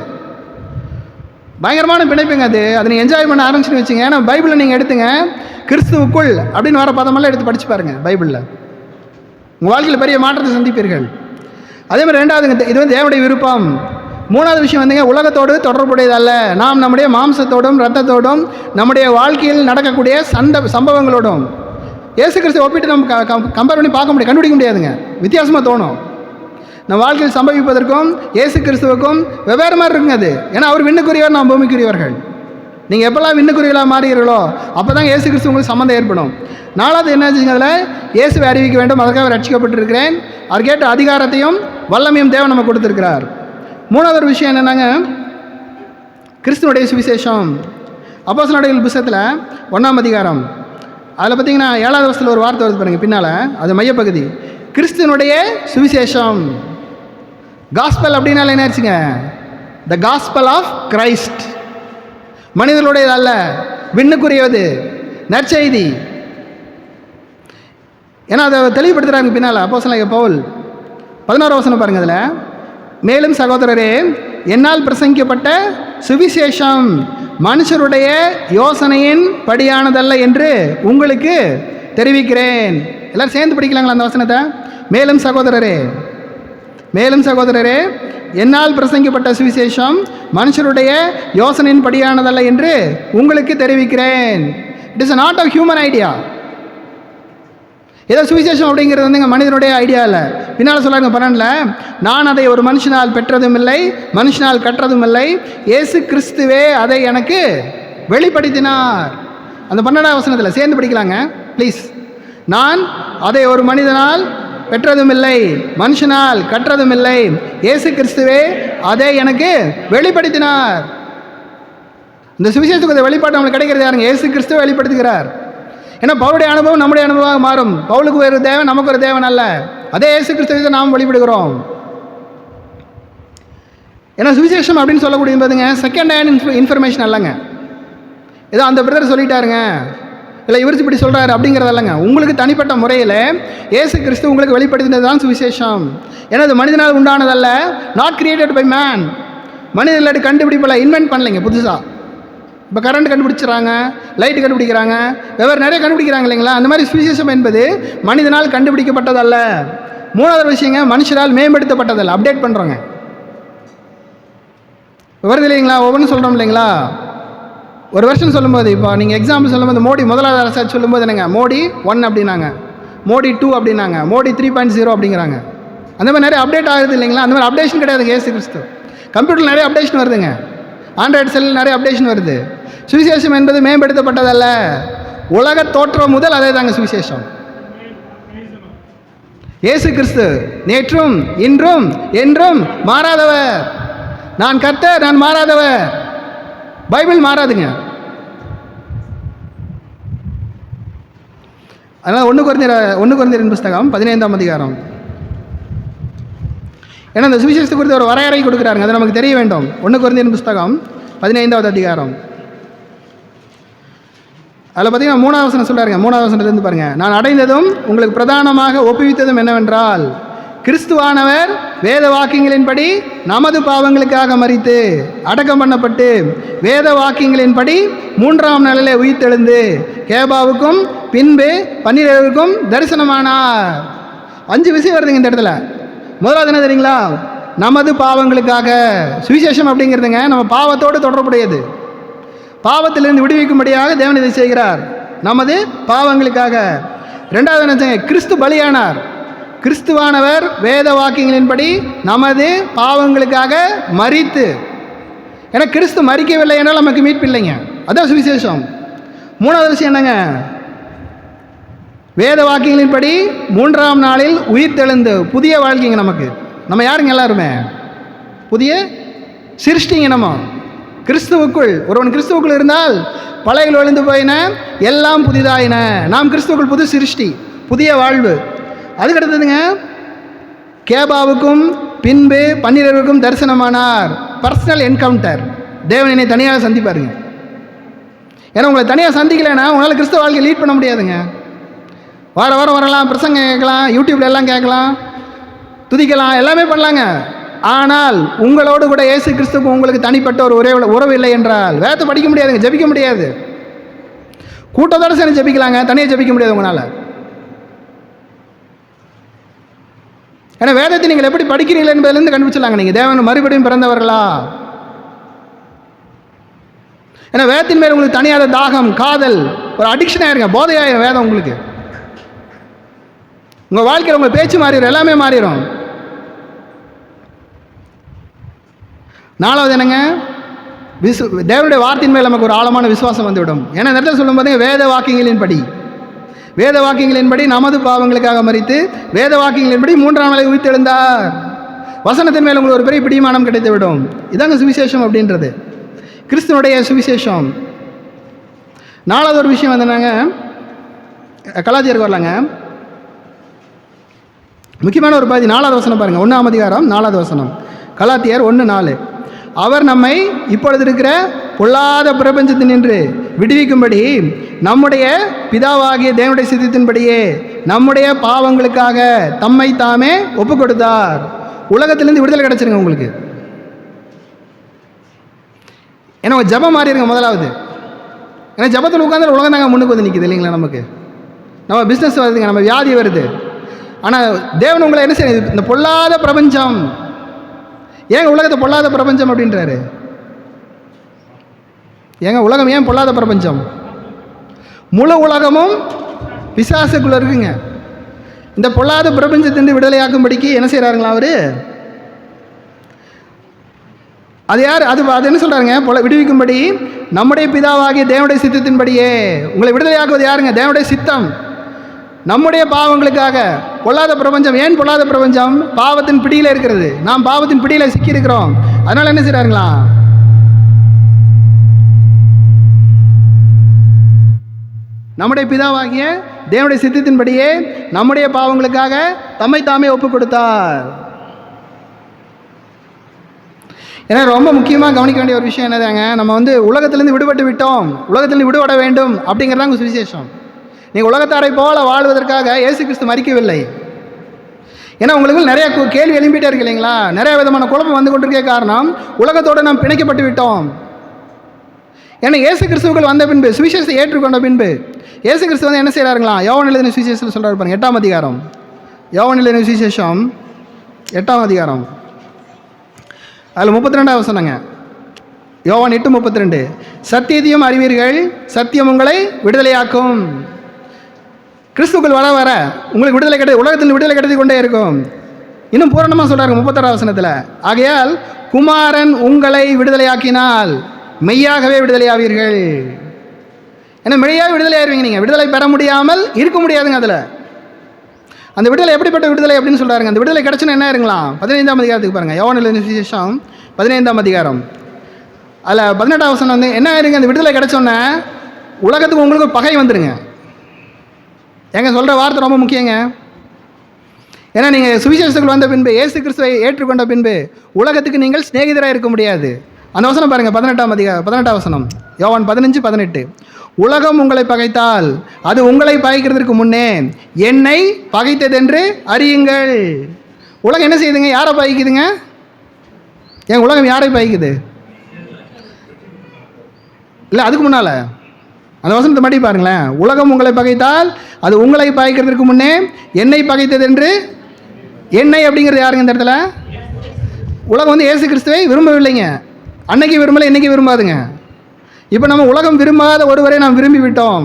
பயங்கரமான பிணைப்புங்க. அது அதை நீங்கள் என்ஜாய் பண்ண ஆரம்பிச்சுன்னு வச்சுங்க. ஏன்னா பைபிளில் நீங்கள் எடுத்துங்க, கிறிஸ்துவுக்குள் அப்படின்னு வர பதமெல்லாம் எடுத்து படிச்சு பாருங்க. பைபிளில் உங்கள் வாழ்க்கையில் பெரிய மாற்றத்தை சந்திப்பீர்கள். அதே மாதிரி ரெண்டாவதுங்க, இது வந்து தேவனுடைய விருப்பம். மூணாவது விஷயம் வந்துங்க, உலகத்தோடு தொடர்புடையது அல்ல. நாம் நம்முடைய மாம்சத்தோடும் இரத்தத்தோடும் நம்முடைய வாழ்க்கையில் நடக்கக்கூடிய சம்பவங்களோடும் இயேசு கிறிஸ்துவை ஒப்பிட்டு நம்ம கம்பேர் பண்ணி பார்க்க முடியாது, கண்டுபிடிக்க முடியாதுங்க. வித்தியாசமாக தோணும். நம்ம வாழ்க்கையில் சம்பவிப்பதற்கும் இயேசு கிறிஸ்துவுக்கும் வெவ்வேறு மாதிரி இருக்குங்க அது. ஏன்னா அவர் விண்ணுக்குரியவர், நாம் பூமிக்குரியவர்கள். நீங்கள் எப்போல்லாம் விண்ணுக்குரியவர்களாக மாறுகிறீர்களோ அப்போ தான் இயேசு கிறிஸ்து உங்களுக்கு சம்மந்தம் ஏற்படும். நாலாவது என்ன வச்சுங்க, அதில் இயேசுவை அறிவிக்க வேண்டும், அதற்காக ரட்சிக்கப்பட்டிருக்கிறேன். அதற்கேற்ற அதிகாரத்தையும் வல்லமையும் தேவன் நம்ம கொடுத்துருக்கிறார். மூணாவது ஒரு விஷயம் என்னென்னாங்க, கிறிஸ்துவனுடைய சுவிசேஷம். அப்போஸ்தலர்களுடைய புத்தகத்தில் 1ஆம் அதிகாரம், அதில் பார்த்தீங்கன்னா 7வது வசனத்தில் ஒரு வார்த்தை வருது பாருங்கள் பின்னால், அது மையப்பகுதி. கிறிஸ்துவனுடைய சுவிசேஷம். காஸ்பல் அப்படின்னால என்ன ஆச்சுங்க, த காஸ்பல் ஆஃப் கிரைஸ்ட். மனிதர்களுடையது அல்ல, விண்ணுக்குரியது, நற்செய்தி. ஏன்னா அதை தெளிவுபடுத்துகிறாங்க பின்னால் அப்போஸ்தலனாகிய பவுல். 11ஆம் வசனம் பாருங்கள். அதில் மேலும் சகோதரரே, என்னால் பிரசங்கிக்கப்பட்ட சுவிசேஷம் மனுஷருடைய யோசனையின் படியானதல்ல என்று உங்களுக்கு தெரிவிக்கிறேன். எல்லாரும் சேர்ந்து படிக்கலாங்களா அந்த வசனத்தை? மேலும் சகோதரரே, மேலும் சகோதரரே, என்னால் பிரசங்கிக்கப்பட்ட சுவிசேஷம் மனுஷருடைய யோசனையின் படியானதல்ல என்று உங்களுக்கு தெரிவிக்கிறேன். It is not of human idea. ஏதோ சுவிசேஷம் அப்படிங்கிறது வந்துங்க மனிதனுடைய ஐடியா இல்லை. பின்னால் சொல்கிறாங்க 12, நான் அதை ஒரு மனுஷனால் பெற்றதும் இல்லை, மனுஷனால் கற்றதும் இல்லை, இயேசு கிறிஸ்துவே அதை எனக்கு வெளிப்படுத்தினார். அந்த 12ஆம் வசனத்தில் சேர்ந்து படிக்கலாங்க ப்ளீஸ். நான் அதை ஒரு மனிதனால் பெற்றதும் இல்லை, மனுஷனால் கற்றதும் இல்லை, இயேசு கிறிஸ்துவே அதை எனக்கு வெளிப்படுத்தினார். இந்த சுவிசேஷத்துக்கு வெளிப்பாடு நம்மளுக்கு கிடைக்கிறது யாருங்க? இயேசு கிறிஸ்துவை வெளிப்படுத்துகிறார். ஏன்னா பவுலுடைய அனுபவம் நம்முடைய அனுபவமாக மாறும். பவுலுக்கு ஒரு தேவன், நமக்கு ஒரு தேவன் அல்ல. அதே இயேசு கிறிஸ்துவை நாம் வெளிப்படுகிறோம். ஏன்னா சுவிசேஷம் அப்படின்னு சொல்லக்கூடிய பாருங்க, செகண்ட் ஹேண்ட் இன்ஃபர்மேஷன் அல்லங்க. ஏதோ அந்த பிரதர் சொல்லிட்டாருங்க, இல்லை இவர் இப்படி சொல்கிறாரு அப்படிங்கிறதல்லங்க. உங்களுக்கு தனிப்பட்ட முறையில் இயேசு கிறிஸ்து உங்களுக்கு வெளிப்படுத்தினது தான் சுவிசேஷம். ஏன்னா அது மனிதனால் உண்டானதல்ல, நாட் கிரியேட்டட் பை மேன். மனிதர்களோட கண்டுபிடிப்பில் இன்வென்ட் பண்ணலைங்க புதுசாக. இப்போ கரண்ட் கண்டுபிடிச்சிடறாங்க, லைட்டு கண்டுபிடிக்கிறாங்க, வெவ்வேறு நிறைய கண்டுபிடிக்கிறாங்க இல்லைங்களா? அந்த மாதிரி சுவிசேஷம் என்பது மனிதனால் கண்டுபிடிக்கப்பட்டதல்ல. மூணாவது விஷயங்க, மனுஷரால் மேம்படுத்தப்பட்டதல்ல, அப்டேட் பண்ணுறோங்க. வருது இல்லைங்களா? ஒவ்வொன்றும் சொல்கிறோம் இல்லைங்களா? ஒரு வருஷம் சொல்லும்போது, இப்போ நீங்கள் எக்ஸாம்பிள் சொல்லும்போது மோடி முதலாவது அரசாட்சி சொல்லும்போது என்னங்க, மோடி 1 அப்படின்னாங்க, மோடி 2 அப்படின்னாங்க, மோடி 3.0 அப்படிங்கிறாங்க. அந்த மாதிரி நிறைய அப்டேட் ஆகுது இல்லைங்களா? அந்த மாதிரி அப்டேஷன் கிடையாது இயேசு கிறிஸ்து. கம்ப்யூட்டரில் நிறைய அப்டேஷன் வருதுங்க, ஆண்ட்ராய்டு செல்லில் நிறைய அப்டேஷன் வருது. சுவிசேஷம் என்பது மேம்படுத்தப்பட்டதல்ல, உலக தோற்றம் முதல் அதே தாங்க சுவிசேஷம். இயேசு கிறிஸ்து நேற்றும் இன்றும் என்றும் மாறாதவர். நான் கர்த்தர், நான் மாறாதவர். பைபிள் மாறாதுங்க. அதனால் 1 கொரிந்தியர் புத்தகம் 15ஆம் அதிகாரம். ஏன்னா இந்த சுவிசேஷத்தை குறித்து ஒரு வரையறை கொடுக்குறாருங்க, அது நமக்கு தெரிய வேண்டும். 1 கொரிந்தியர் புத்தகம் 15ஆவது அதிகாரம். அதில் பார்த்தீங்கன்னா 3ஆவது வசனம் சொல்கிறாருங்க. 3ஆவது வசனத்திலிருந்து பாருங்கள். நான் அடைந்ததும் உங்களுக்கு பிரதானமாக ஒப்புவித்ததும் என்னவென்றால், கிறிஸ்துவானவர் வேத வாக்கியங்களின்படி நமது பாவங்களுக்காக மரித்து அடக்கம் பண்ணப்பட்டு வேத வாக்கியங்களின்படி 3ஆம் நாளிலே உயிர்த்தெழுந்து கேபாவுக்கும் பின்பு 12 தரிசனமானார். 5 விஷயம் வருதுங்க இந்த இடத்துல. முதலாவது என்ன தெரியுங்களா? நமது பாவங்களுக்காக. சுவிசேஷம் அப்படிங்கிறதுங்க நம்ம பாவத்தோடு தொடர்புடையது. பாவத்திலிருந்து விடுவிக்கும்படியாக தேவன் இதை செய்கிறார், நமது பாவங்களுக்காக. ரெண்டாவது என்ன, கிறிஸ்து பலியானார். கிறிஸ்துவானவர் வேத வாக்கியங்களின்படி நமது பாவங்களுக்காக மரித்து. ஏன்னா கிறிஸ்து மரிக்கவில்லை என்றால் நமக்கு மீட்பு இல்லைங்க, அதான் சுவிசேஷம். மூணாவது விஷயம் என்னங்க, வேத வாக்கியங்களின்படி 3ஆம் நாளில் உயிர்த்தெழுந்து புதிய வாழ்க்கைங்க நமக்கு. நம்ம யாருங்க? எல்லாருமே புதிய சிருஷ்டிங்க. நம்ம கிறிஸ்துவுக்குள், ஒருவன் கிறிஸ்துவுக்குள் இருந்தால் பழையகள் ஒழிந்து போயின, எல்லாம் புதிதாயின. நாம் கிறிஸ்துவுக்குள் புது சிருஷ்டி, புதிய வாழ்வு. அதுக்கடுத்ததுங்க, கேபாவுக்கும் பின்பு 12 தரிசனமானார். Personal encounter. தேவன் என்னை தனியாக சந்திப்பாருங்க. ஏன்னா உங்களை தனியாக சந்திக்கலைன்னா உங்களால் கிறிஸ்துவ வாழ்க்கையை லீட் பண்ண முடியாதுங்க. வாரம் வாரம் வரலாம், பிரசங்கம் கேட்கலாம், யூடியூப்ல எல்லாம் கேட்கலாம், துதிக்கலாம், எல்லாமே பண்ணலாங்க. ஆனால் உங்களோடு கூட இயேசு கிறிஸ்துவுக்கு உங்களுக்கு தனிப்பட்ட ஒரு உறவு இல்லை என்றால் வேதத்தை படிக்க முடியாதுங்க, ஜெபிக்க முடியாது. கூட்டத்தோட சேர்ந்து ஜெபிக்கலாங்க, தனியாக ஜெபிக்க முடியாது உங்களால். ஏன்னா வேதத்தை நீங்கள் எப்படி படிக்கிறீர்கள் என்பதிலிருந்து கண்டுபிடிச்சிடலாங்க நீங்கள் தேவன் மறுபடியும் பிறந்தவர்களா. ஏன்னா வேதத்தின் மேல் உங்களுக்கு தனியாத தாகம், காதல், ஒரு அடிக்ஷன் ஆயிருங்க, போதையாயிரும் வேதம் உங்களுக்கு. உங்கள் வாழ்க்கையில் உங்கள் பேச்சு மாறிடும், எல்லாமே மாறிடும். நாலாவது என்னங்க, தேவனுடைய வார்த்தையின் மேல் நமக்கு ஒரு ஆழமான விசுவாசம் வந்துவிடும். ஏன்னா இந்த இடத்துல சொல்லும் போது வேத வாக்கியங்களின்படி, வேத வாக்கியங்களின்படி நமது பாவங்களுக்காக மரித்து வேத வாக்கியங்களின்படி 3ஆம் நாளில் உயிர்த்தெழுந்தார். வசனத்தின் மேல் உங்களுக்கு ஒரு பெரிய பிடிமானம் கிடைத்து விடும். இதாங்க சுவிசேஷம் அப்படின்றது, கிறிஸ்துவனுடைய சுவிசேஷம். நாலாவது ஒரு விஷயம் என்னங்க, கலாத்தியருக்கு வரலாங்க, முக்கியமான ஒரு பகுதி 4வது வசனம் பாருங்கள். 1ஆம் அதிகாரம் 4வது வசனம், கலாத்தியர் 1:4. அவர் நம்மை இப்பொழுது இருக்கிற பொல்லாத பிரபஞ்சத்தினின்று விடுவிக்கும்படி நம்முடைய பிதாவாகிய தேவனுடைய சித்தத்தின்படியே நம்முடைய பாவங்களுக்காக தம்மை தாமே ஒப்பு கொடுத்தார். உலகத்திலேருந்து விடுதலை கிடைச்சிருங்க உங்களுக்கு. ஏன்னா ஜபம் மாறிடுங்க முதலாவது. ஏன்னா ஜபத்தில் உட்காந்து உலகம் தாங்க முன்னுக்கு வந்து நிற்குது இல்லைங்களா. நமக்கு நம்ம பிஸ்னஸ் வருதுங்க, நம்ம வியாதி வருது. ஆனால் தேவன் உங்களை என்ன செய்யுது, இந்த பொல்லாத பிரபஞ்சம், ஏங்க உலகத்தை பொல்லாத பிரபஞ்சம் அப்படின்றாரு. ஏங்க உலகம் ஏன் பொல்லாத பிரபஞ்சம்? முழு உலகமும் பிசாசுக்குள்ள இருக்குங்க. இந்த பொல்லாத பிரபஞ்சத்திலிருந்து விடுதலையாக்கும்படிக்கு என்ன செய்கிறாருங்களா அவர்? அது யார்? அது என்ன சொல்கிறாருங்க? விடுவிக்கும்படி நம்முடைய பிதாவாகிய தேவனுடைய சித்தத்தின்படியே. உங்களை விடுதலையாக்குவது யாருங்க? தேவனுடைய சித்தம். நம்முடைய பாவங்களுக்காக. பொல்லாத பிரபஞ்சம் ஏன் பொல்லாத பிரபஞ்சம்? பாவத்தின் பிடியில் இருக்கிறது. நாம் பாவத்தின் பிடியில் சிக்கி இருக்கிறோம். அதனால என்ன செய்றாங்களா? நம்முடைய பிதாவாகிய தேவனுடைய சித்தத்தின்படியே நம்முடைய பாவங்களுக்காக தம்மை தாமே ஒப்பு கொடுத்தார். ஏன்னா ரொம்ப முக்கியமாக கவனிக்க வேண்டிய ஒரு விஷயம் என்னதாங்க, நம்ம உலகத்திலேருந்து விடுபட்டு விட்டோம், உலகத்திலிருந்து விடுபட வேண்டும் அப்படிங்கிறதாங்க சுவிசேஷம். நீங்கள் உலகத்தாரை போல வாழ்வதற்காக இயேசு கிறிஸ்து மரிக்கவில்லை. ஏன்னா உங்களுக்கு நிறைய கேள்வி எழும்பிட்டே இருக்கு இல்லைங்களா, நிறைய விதமான குழப்பம் வந்து கொண்டிருக்க காரணம் உலகத்தோடு நாம் பிணைக்கப்பட்டு விட்டோம். ஏன்னா இயேசு கிறிஸ்துவுக்குள் வந்த பின்பு, சுவிசேஷத்தை ஏற்றுக்கொண்ட பின்பு இயேசு கிறிஸ்து என்ன செய்கிறாருங்களா? யோவான் எழுதின சுவிசேஷத்தில் சொல்கிறார் பாருங்க, 8ஆம் அதிகாரம், யோவான் எழுதின சுவிசேஷம் 8ஆம் அதிகாரம், அதில் 32வது வசனங்க. யோவான் 8:32, சத்தியத்தையும் அறிவீர்கள், சத்தியம் உங்களை விடுதலையாக்கும். கிறிஸ்துக்குள் வர வர உங்களுக்கு விடுதலை கிடையாது, உலகத்தில் விடுதலை கிடைத்து கொண்டே இருக்கும். இன்னும் பூரணமாக சொல்கிறாங்க 36ஆம் வசனத்தில், ஆகையால் குமாரன் உங்களை விடுதலையாக்கினால் மெய்யாகவே விடுதலையாவீர்கள். ஏன்னா மெய்யாக விடுதலை ஆயிருவீங்க. நீங்கள் விடுதலை பெற முடியாமல் இருக்க முடியாதுங்க. அதில் அந்த விடுதலை எப்படிப்பட்ட விடுதலை அப்படின்னு சொல்கிறாருங்க. அந்த விடுதலை கிடச்சுன்னா என்ன இருங்களா? 15ஆம் அதிகாரத்துக்கு பாருங்கள், யோவான் எழுதின சுவிசேஷம் 15ஆம் அதிகாரம், அதில் 18ஆம் வசனம் என்ன ஆயிருங்க, அந்த விடுதலை கிடச்சோன்னே உலகத்துக்கு உங்களுக்கு பகை வந்துடுங்க. ஏங்க சொல்கிற வார்த்தை ரொம்ப முக்கியங்க. ஏன்னா நீங்கள் சுவிசேஷத்துக்குள் வந்த பின்பு, இயேசு கிறிஸ்துவை ஏற்றுக்கொண்ட பின்பு உலகத்துக்கு நீங்கள் சிநேகிதராக இருக்க முடியாது. அந்த வசனம் பாருங்கள், 18ஆம் வசனம், யோவான் 15:18, உலகம் உங்களை பகைத்தால் அது உங்களை பகைக்கிறதுக்கு முன்னே என்னை பகைத்ததென்று அறியுங்கள். உலகம் என்ன செய்யுதுங்க? யாரை பகைக்குதுங்க? ஏன் உலகம் யாரை பகைக்குது? இல்லை, அதுக்கு முன்னால் அந்த வசனத்தை மறுபடியும் பாருங்களேன். உலகம் உங்களை பகைத்தால் அது உங்களை பகைக்கிறதுக்கு முன்னே என்னை பகைத்தது என்று. என்னை அப்படிங்கிறது யாருங்க இந்த இடத்துல? உலகம் இயேசு கிறிஸ்துவை விரும்பவில்லைங்க. அன்னைக்கு விரும்பலை, இன்னைக்கு விரும்பாதுங்க. இப்போ நம்ம உலகம் விரும்பாத ஒருவரை நாம் விரும்பி விட்டோம்.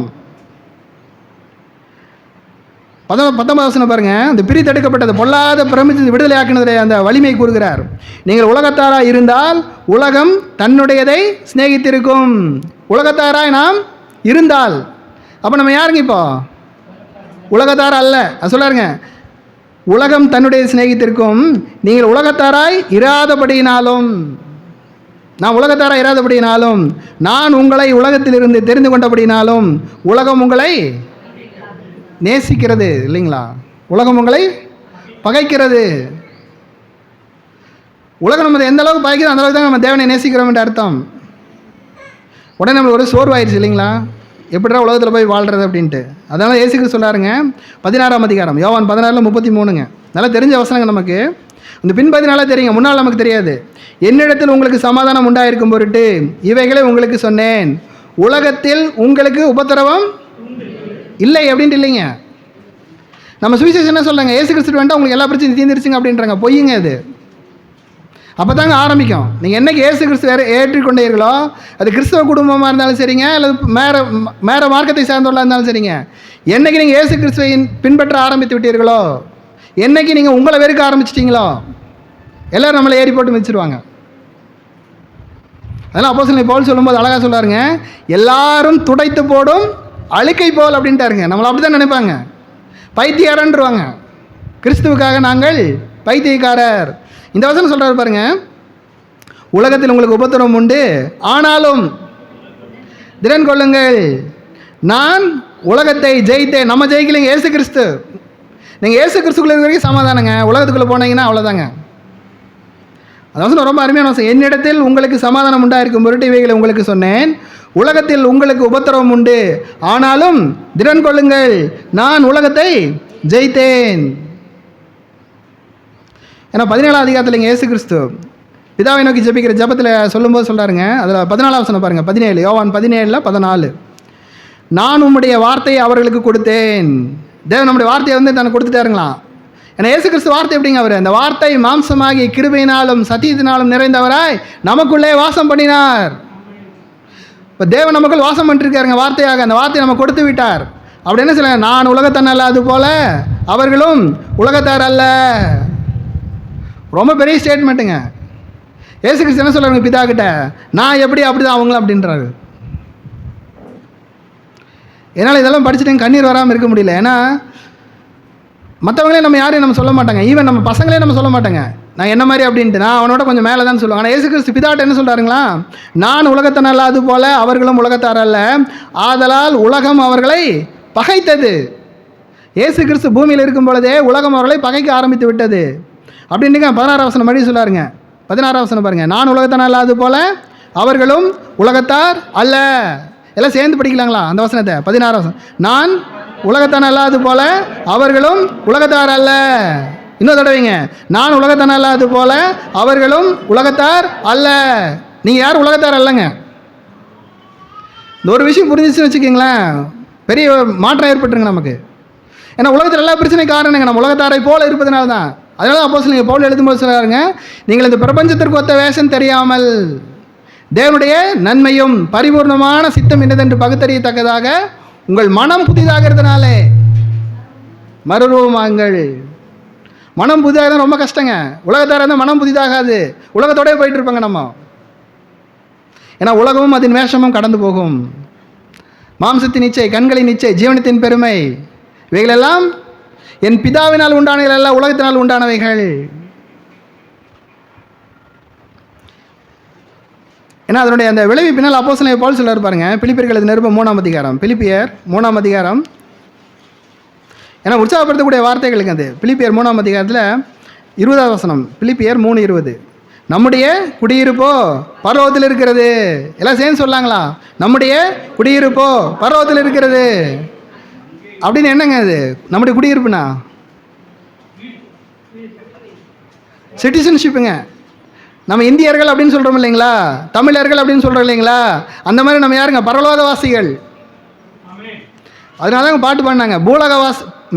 19ஆம் வசனம் பாருங்க, இந்த பிரித்தெடுக்கப்பட்டது பொல்லாத பிரமித்து விடுதலை ஆக்கினதை அந்த வலிமை கூறுகிறார். நீங்கள் உலகத்தாராய் இருந்தால் உலகம் தன்னுடையதை சிநேகித்திருக்கும். உலகத்தாராய் நாம் இருந்தால் அப்போ நம்ம யாருங்க? இப்போ உலகத்தார் அல்ல. அது சொல்லாருங்க, உலகம் தன்னுடைய சிநேகித்திருக்கும். நீங்கள் உலகத்தாராய் இராதபடியினாலும், நான் உலகத்தாராய் இராதபடியினாலும், நான் உங்களை உலகத்திலிருந்து தெரிந்து கொண்டபடினாலும் உலகம் உங்களை நேசிக்கிறது இல்லைங்களா? உலகம் உங்களை பகைக்கிறது. உலகம் நம்ம எந்த அளவுக்கு பகைக்கிறோம் அந்த அளவுக்கு தான் நம்ம தேவனை நேசிக்கிறோம் என்ற அர்த்தம். உடனே நம்மளுக்கு ஒரு சோர்வாயிருச்சு இல்லைங்களா? எப்படிடா உலகத்தில் போய் வாழ்கிறது அப்படின்ட்டு. அதனால் இயேசு கிறிஸ்து சொல்லாருங்க 16ஆம் அதிகாரம் யோவான் 16:33. நல்லா தெரிஞ்ச வசனங்க நமக்கு. இந்த பின்பதி நாளாக தெரியுங்க, முன்னால் நமக்கு தெரியாது. என்னிடத்தில் உங்களுக்கு சமாதானம் உண்டாயிருக்கும் பொருட்டு இவைகளை உங்களுக்கு சொன்னேன், உலகத்தில் உங்களுக்கு உபத்திரவம் இல்லை அப்படின்ட்டு இல்லைங்க. நம்ம சுவிசேஷம் என்ன சொல்கிறாங்க, இயேசு கிறிஸ்து வேண்டாம் உங்களுக்கு எல்லா பிரச்சனையும் தீர்ந்துருச்சுங்க அப்படின்றாங்க. பொய்யுங்க அது. அப்போ தாங்க ஆரம்பிக்கும். நீங்கள் என்றைக்கு இயேசு கிறிஸ்து ஏற்றிக்கொண்டீர்களோ, அது கிறிஸ்தவ குடும்பமாக இருந்தாலும் சரிங்க, அல்லது மேற மார்க்கத்தை சார்ந்தவர்களாக இருந்தாலும் சரிங்க, என்றைக்கு நீங்கள் இயேசு கிறிஸ்துவை பின்பற்ற ஆரம்பித்து விட்டீர்களோ, என்றைக்கு நீங்கள் உங்களை வெறுக்க ஆரம்பிச்சிட்டிங்களோ, எல்லோரும் நம்மளை ஏறி போட்டு மிதிச்சிருவாங்க. அதெல்லாம் அப்போஸ்தலன் பவுல் சொல்லும்போது அழகாக சொல்லாருங்க, எல்லாரும் துடைத்து போடும் அழுக்கை போல் அப்படின்ட்டாருங்க. நம்மளை அப்படி தான் நினைப்பாங்க, பைத்தியாரன்றுவாங்க. கிறிஸ்துவுக்காக நாங்கள் பைத்தியக்காரர். இந்த வசனம் சொல்கிறாரு பாருங்க, உலகத்தில் உங்களுக்கு உபத்திரவம் உண்டு, ஆனாலும் திடன் கொள்ளுங்கள், நான் உலகத்தை ஜெயித்தேன். நம்ம ஜெயிக்கலைங்க, இயேசு கிறிஸ்து. நீங்கள் இயேசு கிறிஸ்துக்குள்ள இருக்கிற வரைக்கும் சமாதானங்க, உலகத்துக்குள்ளே போனீங்கன்னா அவ்வளோதாங்க. அந்த வசனம் ரொம்ப அருமையான வசனம். என்னிடத்தில் உங்களுக்கு சமாதானம் உண்டாயிருக்கும் பொருட்டு இவைகளை உங்களுக்கு சொன்னேன், உலகத்தில் உங்களுக்கு உபத்திரவம் உண்டு, ஆனாலும் திடன் கொள்ளுங்கள், நான் உலகத்தை ஜெயித்தேன். ஏன்னா 17ஆம் அதிகாரத்தில் இங்கே இயேசு கிறிஸ்து பிதாவை நோக்கி ஜெபிக்கிற ஜெபத்தில் சொல்லும்போது சொல்கிறாருங்க, அதில் 14ஆம் வசனம் பாருங்கள், 17 யோவான் 17:14. நான் உம்முடைய வார்த்தையை அவர்களுக்கு கொடுத்தேன். தேவன் நம்முடைய வார்த்தையை தனக்கு கொடுத்துட்டாருங்களாம். ஏன்னா இயேசு கிறிஸ்து வார்த்தை எப்படிங்க அவர்? அந்த வார்த்தை மாம்சமாகி கிருபையினாலும் சத்தியத்தினாலும் நிறைந்தவராய் நமக்குள்ளே வாசம் பண்ணினார். இப்போ தேவன் நமக்குள் வாசம் பண்ணிருக்காருங்க வார்த்தையாக. அந்த வார்த்தையை நம்ம கொடுத்து விட்டார். அப்படி என்ன சொல்ல, நான் உலகத்தன் அல்ல, அது போல அவர்களும் உலகத்தார் அல்ல. ரொம்ப பெரிய ஸ்டேட்மெண்ட்டுங்க. இயேசு கிறிஸ்து என்ன சொல்கிறாங்க பிதா கிட்ட, நான் எப்படி அப்படி தான் அவங்களும் அப்படின்றாரு. என்னால் இதெல்லாம் படிச்சுட்டு கண்ணீர் வராமல் இருக்க முடியல. ஏன்னா மற்றவங்களே நம்ம யாரையும் நம்ம சொல்ல மாட்டாங்க, ஈவன் நம்ம பசங்களே நம்ம சொல்ல மாட்டாங்க நான் என்ன மாதிரி அப்படின்ட்டு, நான் அவனோட கொஞ்சம் மேலே தான் சொல்லுவாங்க. ஆனால் இயேசு கிறிஸ்து பிதாட்ட என்ன சொல்கிறாருங்களா, நான் உலகத்தன் அல்ல, அது போல அவர்களும் உலகத்தார் அல்ல, ஆதலால் உலகம் அவர்களை பகைத்தது. இயேசு கிறிஸ்து பூமியில் இருக்கும் பொழுதே உலகம் அவர்களை பகைக்க ஆரம்பித்து விட்டது அப்படின்ட்டுங்க 16ஆம் வசனம் மறுபடியும் சொல்லாருங்க. 16ஆம் வசனம் பாருங்கள், நான் உலகத்தன் அல்ல, அது போல அவர்களும் உலகத்தார் அல்ல. எல்லாம் சேர்ந்து படிக்கலாங்களா அந்த வசனத்தை? 16ஆம் வசனம், நான் உலகத்தான் அல்ல, அது போல அவர்களும் உலகத்தார் அல்ல. இன்னொரு தடவைங்க, நான் உலகத்தான் அல்ல, அது போல அவர்களும் உலகத்தார் அல்ல. நீங்கள் யாரும் உலகத்தார் அல்லங்க. இந்த ஒரு விஷயம் புரிஞ்சிச்சுன்னு வச்சுக்கிங்களேன், பெரிய மாற்றம் ஏற்பட்டுருங்க நமக்கு. ஏன்னா உலகத்தில் எல்லா பிரச்சனையும் காரணங்க நம்ம உலகத்தாரை போல இருப்பதனால தான். அதனால தான் அப்போஸ்தலன் நீங்கள் பவுல் எழுதும்போது சொல்கிறாருங்க, நீங்கள் இந்த பிரபஞ்சத்திற்கு ஒத்த வேஷம் தெரியாமல் தேவனுடைய நன்மையும் பரிபூர்ணமான சித்தம் என்னதென்று பகுத்தறியத்தக்கதாக உங்கள் மனம் புதிதாகிறதுனாலே மறுரூபமாங்கள். மனம் புதிதாக தான் ரொம்ப கஷ்டங்க. உலகத்தார இருந்தால் மனம் புதிதாகாது, உலகத்தோடய போயிட்டு இருப்பாங்க நம்ம. ஏன்னா உலகமும் அதன் வேஷமும் கடந்து போகும். மாம்சத்தின் இச்சை, கண்களின் இச்சை, ஜீவனத்தின் பெருமை, இவைகளெல்லாம் என் பிதாவினால் உண்டானவைகள் அல்ல, உலகத்தினால் உண்டானவைகள். ஏன்னா அதனுடைய அந்த விளைவு பின்னால் அப்போஸ்தலன் பவுல் சொல்ல இருப்பாருங்க. பிலிப்பியர்கள் நிருபம் 3ஆம் அதிகாரம், பிலிப்பியர் 3ஆம் அதிகாரம். ஏன்னா உற்சாகப்படுத்தக்கூடிய வார்த்தைகளுக்கு அது பிலிப்பியர் 3ஆம் அதிகாரத்தில் 20ஆம் வசனம், பிலிப்பியர் 3:20, நம்முடைய குடியிருப்போ பரலோகத்தில் இருக்கிறது. எல்லாம் சேர்ந்து சொல்லாங்களா, நம்முடைய குடியிருப்போ பரலோகத்தில் இருக்கிறது அப்படின்னு. என்னங்க அது நம்முடைய குடியிருப்புனா? சிட்டிசன்ஷிப்புங்க. நம்ம இந்தியர்கள் அப்படின்னு சொல்கிறோம் இல்லைங்களா, தமிழர்கள் அப்படின்னு சொல்கிறோம் இல்லைங்களா, அந்த மாதிரி நம்ம யாருங்க, பரலோகவாசிகள். அதனால தான் பாட்டு பாடினாங்க,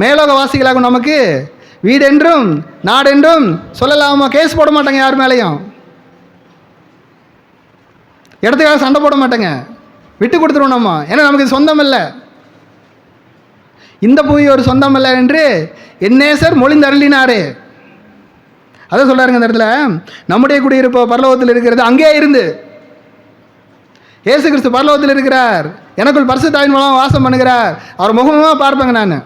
மேலோகவாசிகளாகும் நமக்கு வீடென்றும் நாடென்றும் சொல்லலாமா. கேஸ் போட மாட்டாங்க யார் மேலேயும், இடத்துக்காக சண்டை போட மாட்டாங்க, விட்டு கொடுத்துருவோம் நம்ம. ஏன்னா நமக்கு இது சொந்தம் இல்லை, இந்த புவி ஒரு சொந்தம் இல்லை என்று என்னேசர் மொழிந்தருளினாரே. அதை சொல்கிறாருங்க இந்த இடத்துல, நம்முடைய குடியிருப்போ பரலோகத்தில் இருக்கிறது. அங்கே இருந்து இயேசு கிறிஸ்து பரலோகத்தில் இருக்கிறார், எனக்குள் பரிசுத்தாவின் மூலம் வாசம் பண்ணுகிறார், அவர் முகமாக பார்ப்பேங்க நான்.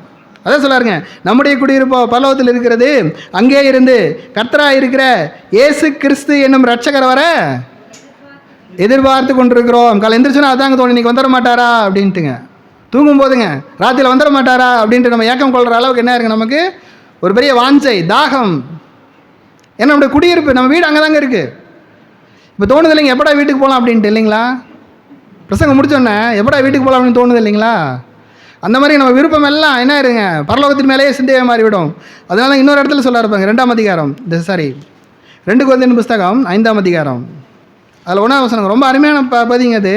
அதை சொல்லாருங்க, நம்முடைய குடியிருப்போ பரலோகத்தில் இருக்கிறது, அங்கே இருந்து கர்த்தராக இருக்கிற இயேசு கிறிஸ்து என்னும் ரட்சகர் வர எதிர்பார்த்து கொண்டிருக்கிறோம். காலை எந்திரிச்சுன்னா அதாங்க தோணும், இன்னைக்கு வந்துட மாட்டாரா அப்படின்ட்டுங்க. தூங்கும் போதுங்க ராத்திரியில் வந்துட மாட்டாரா அப்படின்ட்டு நம்ம ஏக்கம் கொள்கிற அளவுக்கு என்ன இருக்குங்க, நமக்கு ஒரு பெரிய வாஞ்சை, தாகம். ஏன்னா நம்முடைய குடியிருப்பு, நம்ம வீடு அங்கே தாங்க இருக்குது. இப்போ தோணுது இல்லைங்க, எப்படா வீட்டுக்கு போகலாம் அப்படின்ட்டு இல்லைங்களா? பிரசங்கம் முடிச்சோடனே எப்படா வீட்டுக்கு போகலாம் அப்படின்னு தோணுது இல்லைங்களா? அந்த மாதிரி நம்ம விருப்பம் எல்லாம் என்ன ஆயிருங்க, பரலோகத்தின் மேலேயே சிந்தையாக மாறிவிடும். அதனால இன்னொரு இடத்துல சொல்ல இருப்பாங்க, 2ஆம் அதிகாரம் 2 கொரிந்தியர் புஸ்தகம் 5ஆம் அதிகாரம் அதில் 1ஆம் வசனம் ரொம்ப அருமையான பதிங்க அது.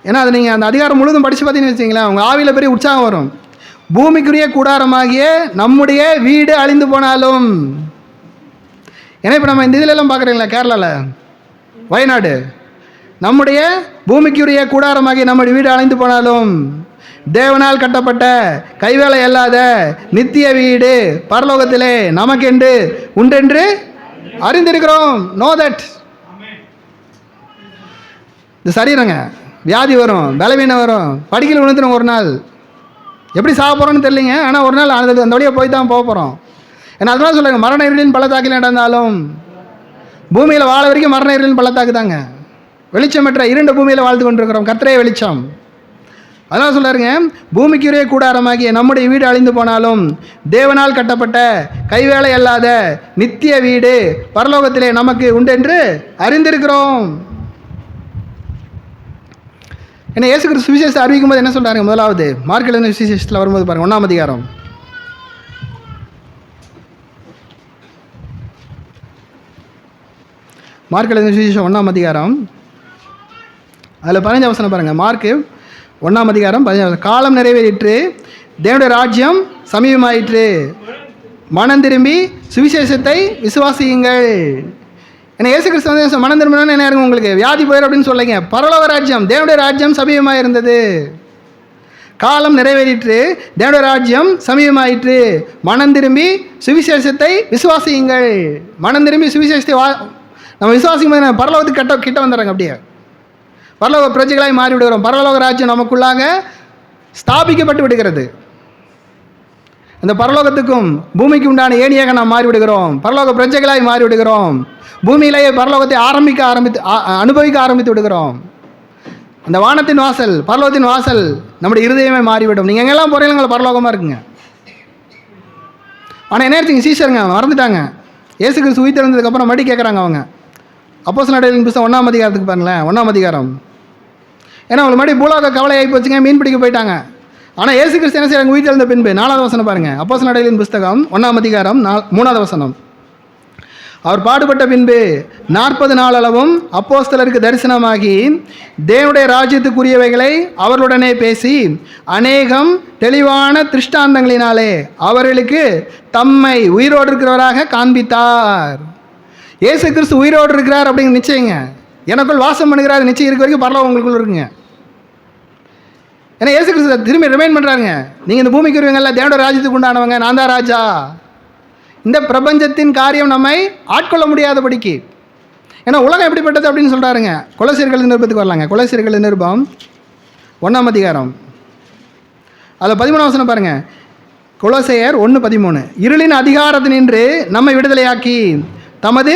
ஏன்னா அது நீங்கள் அந்த அதிகாரம் முழுதும் படித்து பார்த்தீங்கன்னு வச்சிங்களேன், உங்கள் ஆவியில் பெரிய உற்சாகம் வரும். பூமிக்குரிய கூடாரமாகிய நம்முடைய வீடு அழிந்து போனாலும், ஏன்னா இப்போ நம்ம இந்த இதிலெல்லாம் பார்க்குறீங்களா, கேரளாவில் வயநாடு, நம்முடைய பூமிக்குரிய கூடாரமாகிய நம்முடைய வீடு அழிந்து போனாலும் தேவனால் கட்டப்பட்ட கைவேலை அல்லாத நித்திய வீடு பரலோகத்திலே நமக்கென்று உண்டென்று அறிந்திருக்கிறோம். Know that. இது சரீரங்க, வியாதி வரும், பலவீனம் வரும், படிக்கல விழுந்துடும். ஒரு நாள் எப்படி சாக போகிறோன்னு தெரியலிங்க, ஆனால் ஒரு நாள் அந்த வழியாக போய் தான் போக போகிறோம். ஏன்னா அதனால சொல்லுங்க, மரண இருளின் பள்ளத்தாக்கில் நடந்தாலும் பூமியில் வாழ வரைக்கும் மரண இருளின் பள்ளத்தாக்கு தாங்க. வெளிச்சமற்ற இருண்ட பூமியில் வாழ்ந்து கொண்டிருக்கிறோம், கர்த்தரே வெளிச்சம். அதனால் சொல்கிறாருங்க, பூமிக்குரிய கூடாரமாகிய நம்முடைய வீடு அழிந்து போனாலும் தேவனால் கட்டப்பட்ட கைவேலை அல்லாத நித்திய வீடு பரலோகத்திலே நமக்கு உண்டென்று அறிந்திருக்கிறோம். ஏன்னா இயேசு கிறிஸ்து சுவிசேஷத்தை அறிவிக்கும் போது என்ன சொல்கிறாங்க, முதலாவது மார்க் எழுதின சுவிசேஷத்தில் வரும்போது பாருங்கள், 1ஆம் அதிகாரம் மார்க் எழுதின சுவிசேஷம் 1ஆம் அதிகாரம் அதில் 15 வசனம் பாருங்கள். மார்க்கு 1ஆம் அதிகாரம் 15. காலம் நிறைவேறிற்று, தேவனுடைய ராஜ்யம் சமீபமாயிற்று, மனம் திரும்பி சுவிசேஷத்தை விசுவாசியுங்கள். ஏன்னா இயேசு கிறிஸ்து வந்து மனம் திரும்பினா என்ன இருக்கும், உங்களுக்கு வியாதி போயிடும் அப்படின்னு சொல்லிங்க. பரலோக ராஜ்யம், தேவனுடைய ராஜ்யம் சமீபமாக இருந்தது. காலம் நிறைவேறிற்று, தேவனுடைய ராஜ்யம் சமீபமாயிற்று, மனம் திரும்பி சுவிசேஷத்தை விசுவாசியுங்கள். மனம் திரும்பி சுவிசேஷத்தை நம்ம விசுவாசிக்கும் போது பரலோகத்துக்கு கிட்ட வந்துடுறாங்க. அப்படியே பரலோக பிரஜைகளாய் மாறி விடுகிறோம். பரலோக ராஜ்யம் நமக்குள்ளாக ஸ்தாபிக்கப்பட்டு விடுகிறது. அந்த பரலோகத்துக்கும் பூமிக்கு உண்டான ஏணியாக நாம் மாறிவிடுகிறோம். பரலோக பிரஜைகளாய் மாறிவிடுகிறோம். பூமியிலேயே பரலோகத்தை அனுபவிக்க ஆரம்பித்து விடுகிறோம். அந்த வானத்தின் வாசல், பரலோகத்தின் வாசல் நம்முடைய இருதயமே மாறிவிடும். நீங்கள் எங்கெல்லாம் போகிறீங்களா பரலோகமாக இருக்குங்க. ஆனால் என்ன ஆச்சுங்க, சீஷருங்க மறந்துட்டாங்க. இயேசு கிறிஸ்து உயிர்த்தெழுந்ததுக்கப்புறம் மறுபடி கேட்குறாங்க அவங்க. அப்போஸ்தலர் நடவடிக்கைகளின் புத்தகம் 1ஆம் அதிகாரத்துக்கு பாருங்களேன், 1ஆம் அதிகாரம். ஏன்னா அவங்க மறுபடியும் பூலோக கவலை ஆகி போச்சுங்க, மீன் பிடிக்க போயிட்டாங்க. ஆனால் இயேசு கிறிஸ்து என்ன செய்யறாங்க, உயிர்த்தெழுந்த பின்பு 4ஆவது வசனம் பாருங்கள். அப்போஸ்தலர் நடவடிக்கைகளின் புத்தகம் 1ஆம் அதிகாரம் 3ஆவது வசனம். அவர் பாடுபட்ட பின்பு 40 நாள் அளவும் அப்போஸ்தலருக்கு தரிசனமாகி தேவனுடைய ராஜ்யத்துக்குரியவைகளை அவர்களுடனே பேசி அநேகம் தெளிவான திருஷ்டாந்தங்களினாலே அவர்களுக்கு தம்மை உயிரோடு இருக்கிறவராக காண்பித்தார். இயேசு கிறிஸ்து உயிரோடு இருக்கிறார் அப்படிங்கிற நிச்சயங்க, எனக்குள் வாசம் பண்ணுகிறார் நிச்சயம் இருக்க வரைக்கும் பரலோகம் உங்களுக்குள்ள இருக்குங்க. ஏன்னா இயேசு கிறிஸ்து திரும்பி ரிமைண்ட் பண்ணுறாருங்க, நீங்கள் இந்த பூமிக்கு வருவீங்கல்ல, தேவனுடைய ராஜ்யத்துக்கு உண்டானவங்க, நான் தான் ராஜா. இந்த பிரபஞ்சத்தின் காரியம் நம்மை ஆட்கொள்ள முடியாதபடிக்கு. ஏன்னா உலகம் எப்படிப்பட்டது அப்படின்னு சொல்கிறாருங்க. கொலோசியர்கள் நிருபத்துக்கு வரலாங்க. கொலோசியர்கள் நிருபம் 1ஆம் அதிகாரம் அதில் 13 வசனம் பாருங்கள். கொலோசையர் 1:13. இருளின் அதிகாரத்தினின்று நம்மை விடுதலையாக்கி தமது